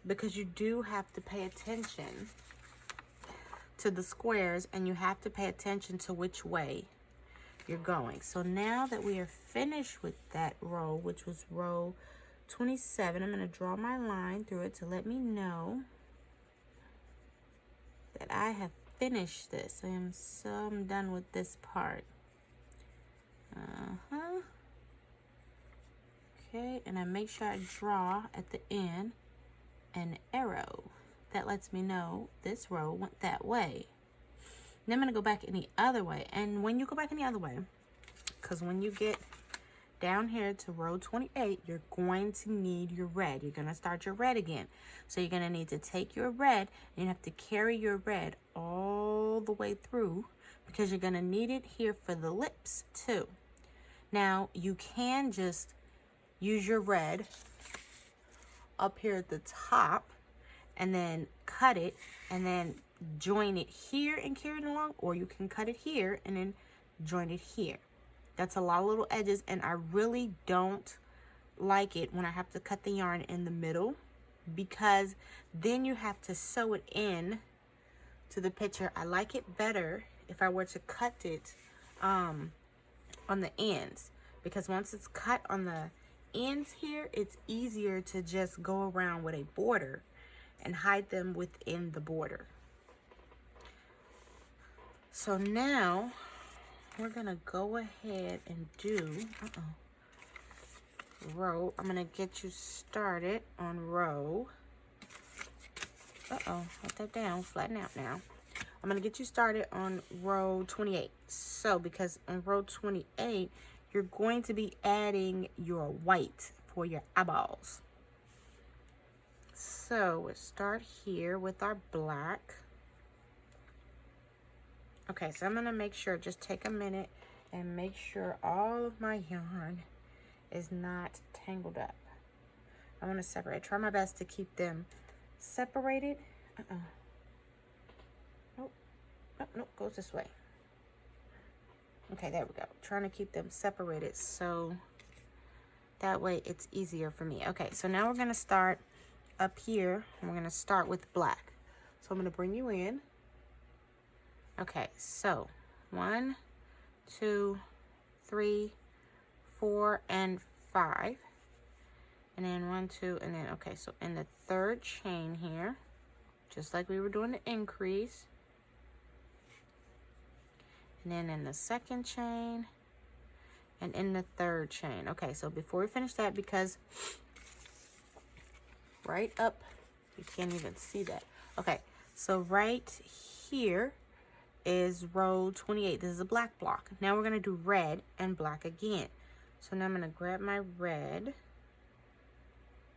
because you do have to pay attention to the squares, and you have to pay attention to which way you're going. So now that we are finished with that row, which was row 27, I'm going to draw my line through it to let me know that I have finished this. I'm done with this part. Okay, and I make sure I draw at the end an arrow that lets me know this row went that way. Then I'm going to go back in the other way. And when you go back in the other way, because when you get down here to row 28, you're going to need your red. You're going to start your red again. So you're going to need to take your red, and you have to carry your red all the way through, because you're going to need it here for the lips too. Now, you can just use your red up here at the top and then cut it and then join it here and carry it along, or you can cut it here and then join it here. That's a lot of little edges, and I really don't like it when I have to cut the yarn in the middle, because then you have to sew it in to the picture. I like it better if I were to cut it on the ends, because once it's cut on the ends here, it's easier to just go around with a border and hide them within the border. So now we're gonna go ahead and do row. I'm gonna get you started on row. Put that down, flatten out now. I'm going to get you started on row 28. So because on row 28, you're going to be adding your white for your eyeballs. So we'll start here with our black. Okay, so I'm going to make sure, just take a minute and make sure all of my yarn is not tangled up. I want to separate. Try my best to keep them separated. Nope. Nope, goes this way. Okay, there we go. Trying to keep them separated so that way it's easier for me. Okay, so now we're going to start up here. And we're going to start with black. So I'm going to bring you in. Okay, so 1, 2, 3, 4, and 5. And then 1, 2, and then, okay, so in the third chain here, just like we were doing the increase. And then in the second chain, and in the third chain. Okay, so before we finish that, because right up, you can't even see that. Okay, so right here is row 28. This is a black block. Now we're going to do red and black again. So now I'm going to grab my red,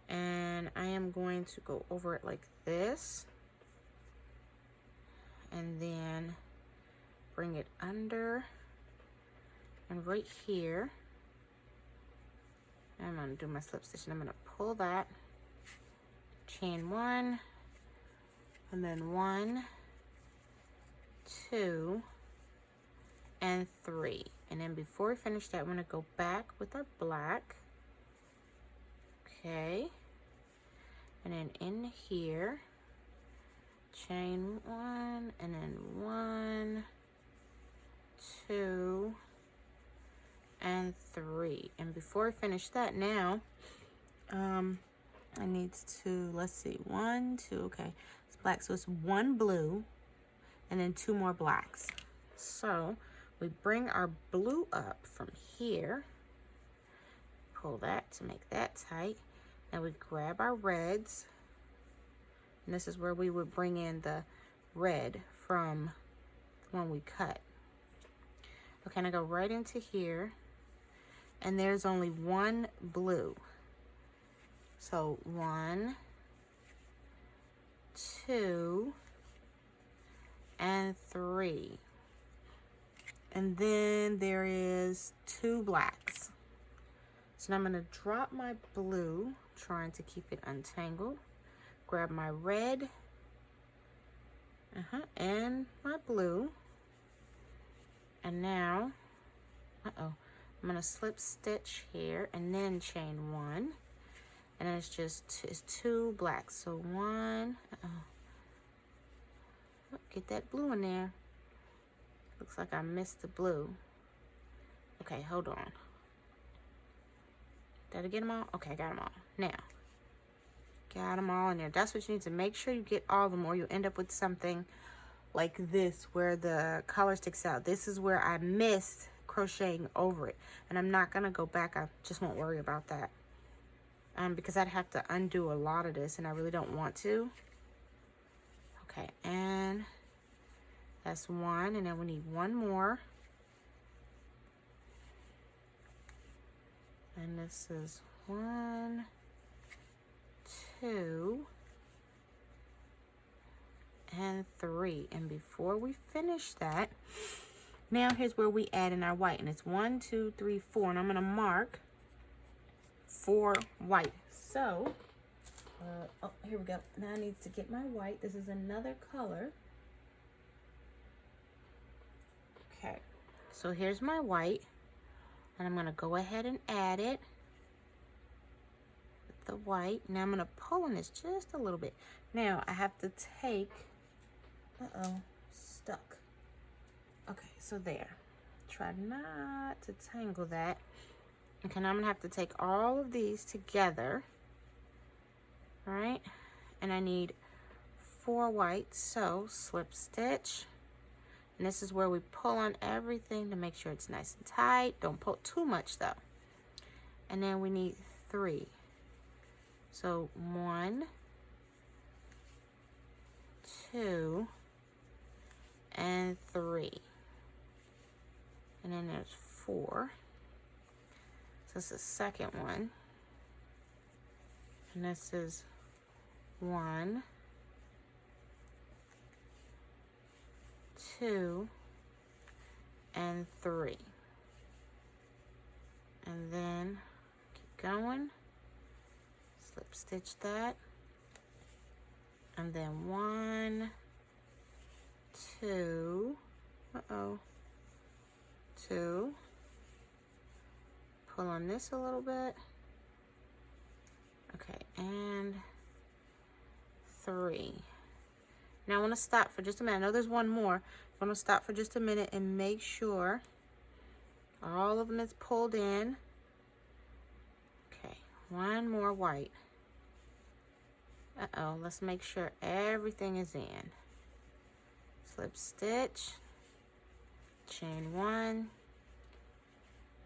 and I am going to go over it like this, and then bring it under, and right here I'm going to do my slip stitch, and I'm going to pull that, chain 1, and then 1, 2, and 3. And then before we finish that, I'm going to go back with our black. Okay, and then in here, chain 1, and then 1, 2, and 3. And before I finish that, now I need to, let's see, 1, 2, okay, it's black, so it's 1 blue and then 2 more blacks. So we bring our blue up from here, pull that to make that tight. Now we grab our reds, and this is where we would bring in the red from the one we cut. Okay, and I go right into here, and there's only 1 blue. So 1, 2, and 3. And then there is 2 blacks. So now I'm going to drop my blue, trying to keep it untangled. Grab my red, and my blue. And now, I'm going to slip stitch here and then chain 1. And then it's 2 blacks. So 1, get that blue in there. Looks like I missed the blue. Okay, hold on. Did I get them all? Okay, I got them all. Now, got them all in there. That's what you need to make sure you get all of them, or you'll end up with something like this where the collar sticks out. This is where I missed crocheting over it, and I'm not gonna go back. I just won't worry about that because I'd have to undo a lot of this, and I really don't want to. Okay, and that's 1, and then we need 1 more, and this is 1, 2, and 3. And before we finish that, now here's where we add in our white, and it's 1, 2, 3, 4, and I'm going to mark 4 white. So oh, here we go. Now I need to get my white. This is another color. Okay, so here's my white, and I'm going to go ahead and add it with the white. Now I'm going to pull on this just a little bit. Now I have to take, stuck. Okay, so there. Try not to tangle that. Okay, now I'm going to have to take all of these together. All right, and I need 4 whites, so slip stitch. And this is where we pull on everything to make sure it's nice and tight. Don't pull too much though. And then we need 3. So 1, 2, and 3. And then there's 4. So this is the second one. And this is 1, 2, and 3. And then keep going. Slip stitch that. And then 1, 2, 2. Pull on this a little bit. Okay, and 3. Now I want to stop for just a minute. I know there's one more. I want to stop for just a minute and make sure all of them is pulled in. Okay, one more white. Let's make sure everything is in. Slip stitch, chain 1,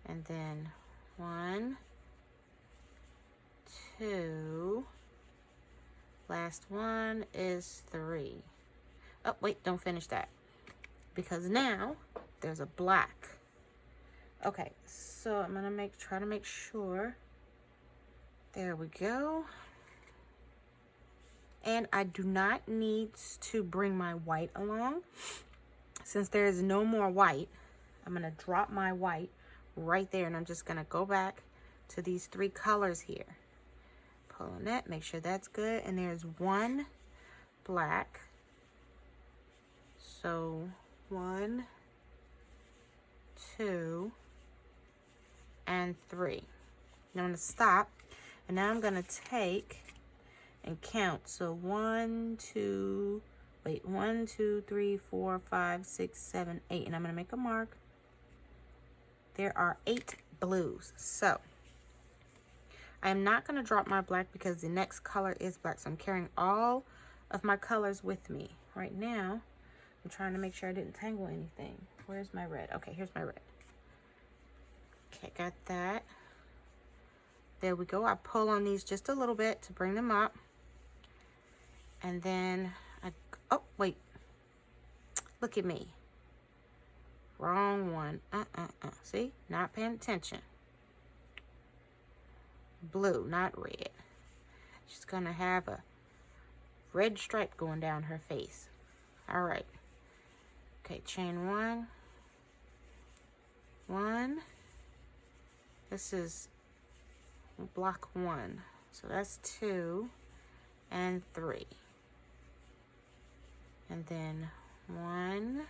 and then 1, 2, last one is 3. Oh, wait, don't finish that, because now there's a black. Okay, so I'm gonna try to make sure. There we go. And I do not need to bring my white along. Since there is no more white, I'm gonna drop my white right there, and I'm just gonna go back to these 3 colors here. Pull on that, make sure that's good, and there's 1 black. So 1, 2, and 3. Now I'm gonna stop, and now I'm gonna take and count. So 1, 2, 3, 4, 5, 6, 7, 8, and I'm gonna make a mark. There are 8 blues. So I'm not gonna drop my black because the next color is black. So I'm carrying all of my colors with me. Right now, I'm trying to make sure I didn't tangle anything. Where's my red? Okay, here's my red. Okay, got that. There we go. I pull on these just a little bit to bring them up. And then oh, wait. Look at me. Wrong one. See? Not paying attention. Blue, not red. She's gonna have a red stripe going down her face. All right. Okay, chain 1. 1. This is block 1. So that's 2 and 3. And then 1.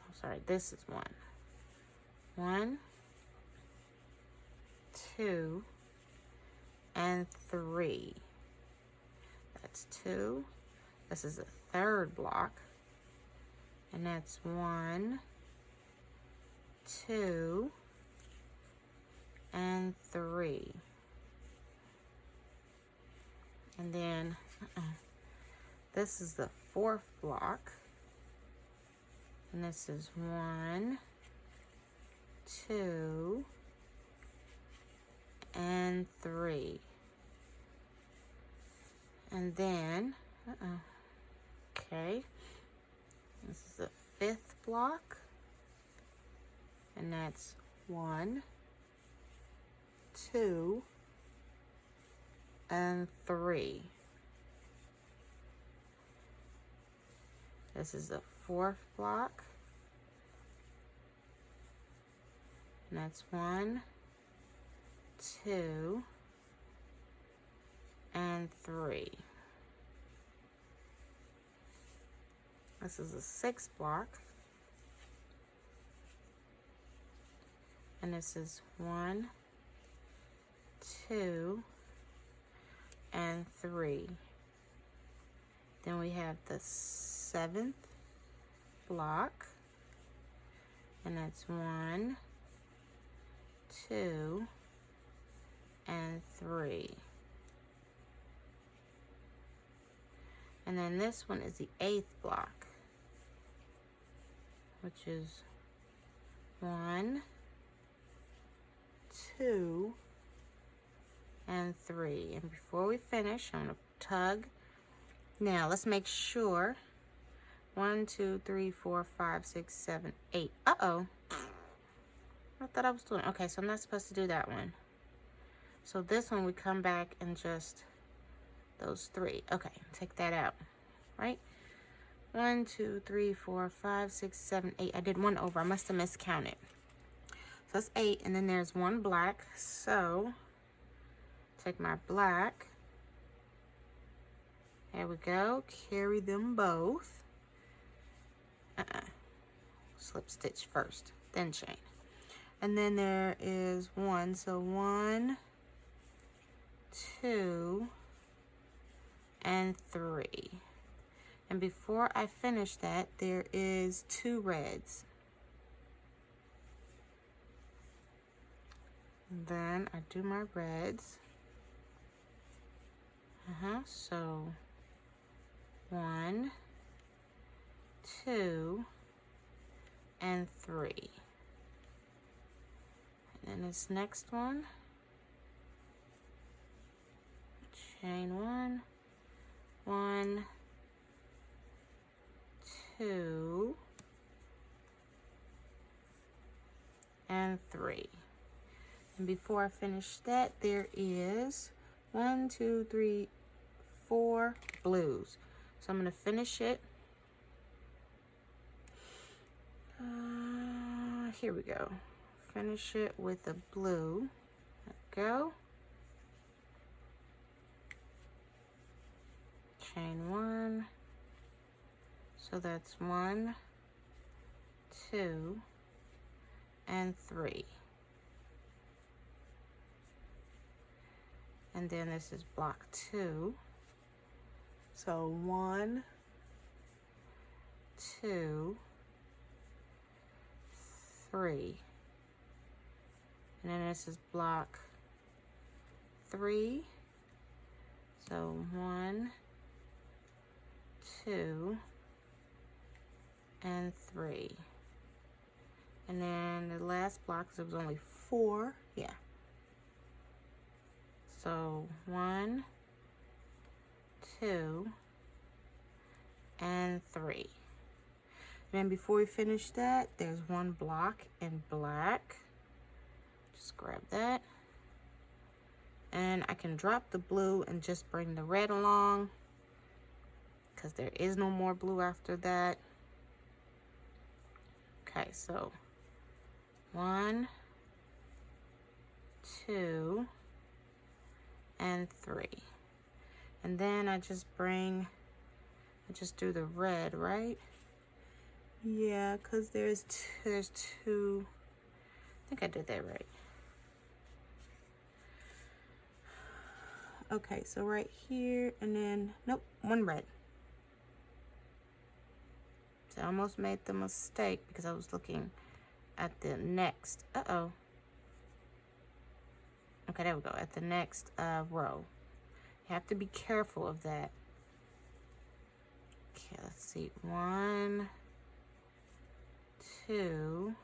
Oh, sorry, this is 1. 1, 2, and 3. That's 2. This is the 3rd block. And that's 1, 2, and 3. And then this is the 4th block. And this is 1, 2, and 3. And then, okay, this is the 5th block. And that's 1, 2, and 3. This is the 4th block. And that's 1, 2, and 3. This is the 6th block. And this is 1, 2, and 3. Then we have the 7th block. And that's 1, 2, and 3. And then this one is the 8th block, which is 1, 2, and 3. And before we finish, I'm going to tug. Now let's make sure 1, 2, 3, 4, 5, 6, 7, 8. Uh-oh. I thought I was doing, okay, so I'm not supposed to do that one. So this one we come back and just those 3. Okay, take that out, right? 1, 2, 3, 4, 5, 6, 7, 8. I did 1 over. I must have miscounted. So that's 8, and then there's 1 black. So take my black. There we go. Carry them both. Slip stitch first, then chain. And then there is 1. So 1, 2, and 3. And before I finish that, there is 2 reds. And then I do my reds. So 1, 2, and 3. And then this next one, chain 1, 1, 2, and 3. And before I finish that, there is 1, 2, 3, 4 blues. So I'm going to finish it. Here we go. Finish it with a blue. Let go. Chain 1. So that's 1, 2, and 3. And then this is block 2. So 1, 2, 3. And then this is block 3. So 1, 2, and 3. And then the last block, because it was only 4. Yeah. So 1, 2, and 3. And then before we finish that, there's 1 block in black. Just grab that. And I can drop the blue and just bring the red along, because there is no more blue after that. Okay, so 1, 2, and 3. And then I just do the red, right? Yeah, because there's two. I think I did that right. Okay, so right here, and then, nope, 1 red. So I almost made the mistake because I was looking at the next, okay, there we go, at the next row. You have to be careful of that. Okay, let's see, 1, 2,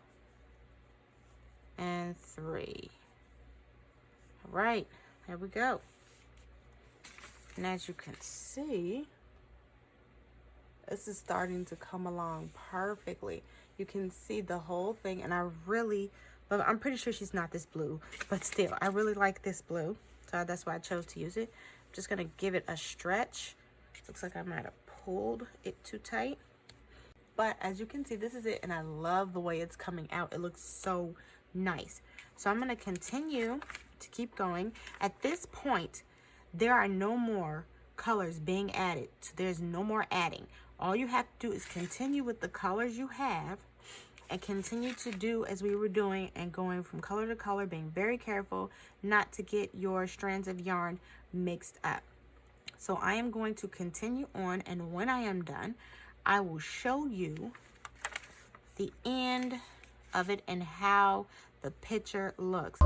and 3. All right, there we go. And as you can see, this is starting to come along perfectly. You can see the whole thing, and I really love it. I'm pretty sure she's not this blue, but still, I really like this blue. So that's why I chose to use it. I'm just gonna give it a stretch. Looks like I might have pulled it too tight. But as you can see, this is it, and I love the way it's coming out. It looks so nice. So I'm gonna continue to keep going. At this point, there are no more colors being added. So there's no more adding. All you have to do is continue with the colors you have and continue to do as we were doing and going from color to color, being very careful not to get your strands of yarn mixed up. So I am going to continue on, and when I am done, I will show you the end of it and how the picture looks.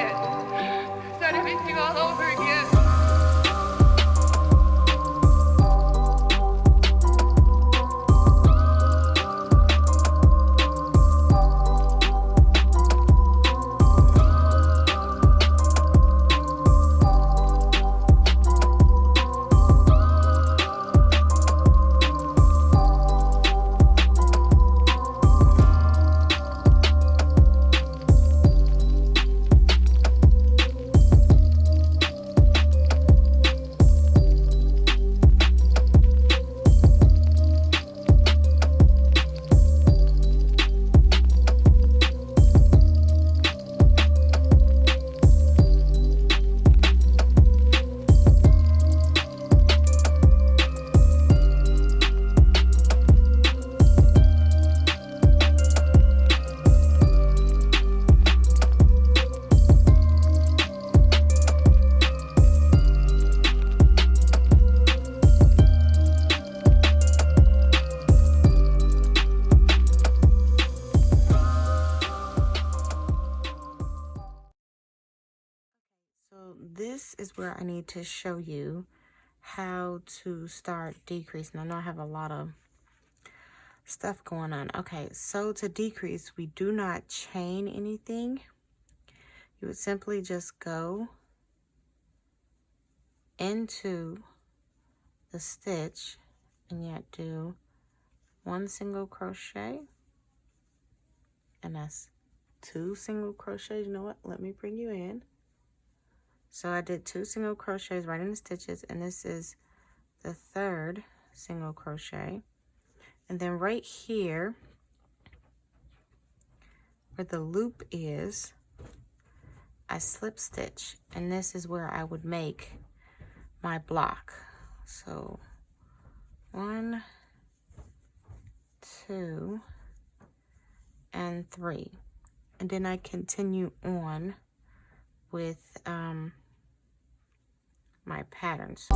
dead. Start everything all over again. So this is where I need to show you how to start decreasing. I know I have a lot of stuff going on. Okay, so to decrease, we do not chain anything. You would simply just go into the stitch and yet do one single crochet, and that's 2 single crochets. You know what? Let me bring you in. So I did 2 single crochets right in the stitches, and this is the 3rd single crochet. And then right here where the loop is, I slip stitch, and this is where I would make my block. So 1, 2, and 3, and then I continue on with my patterns.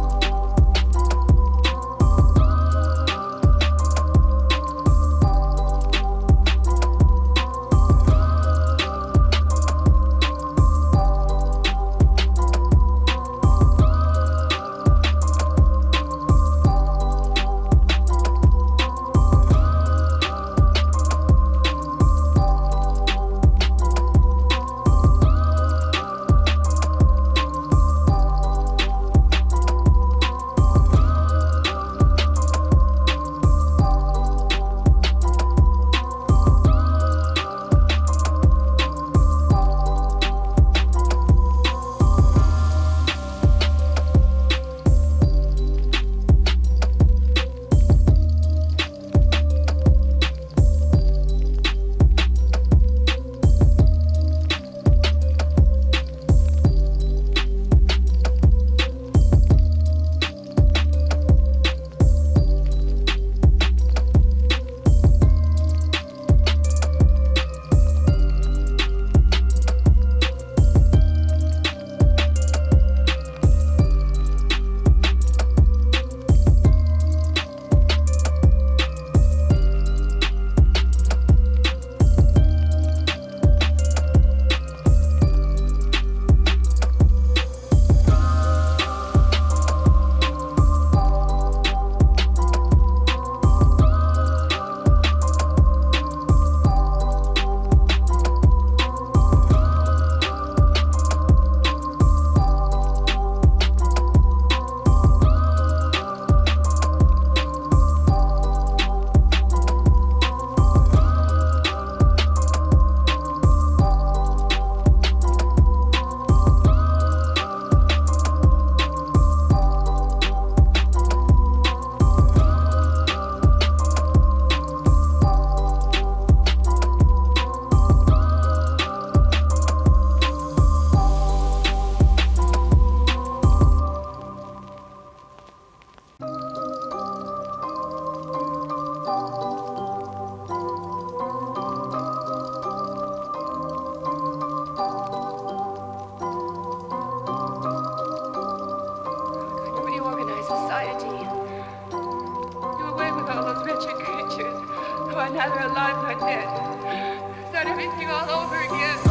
Neither alive nor dead. Start everything all over again.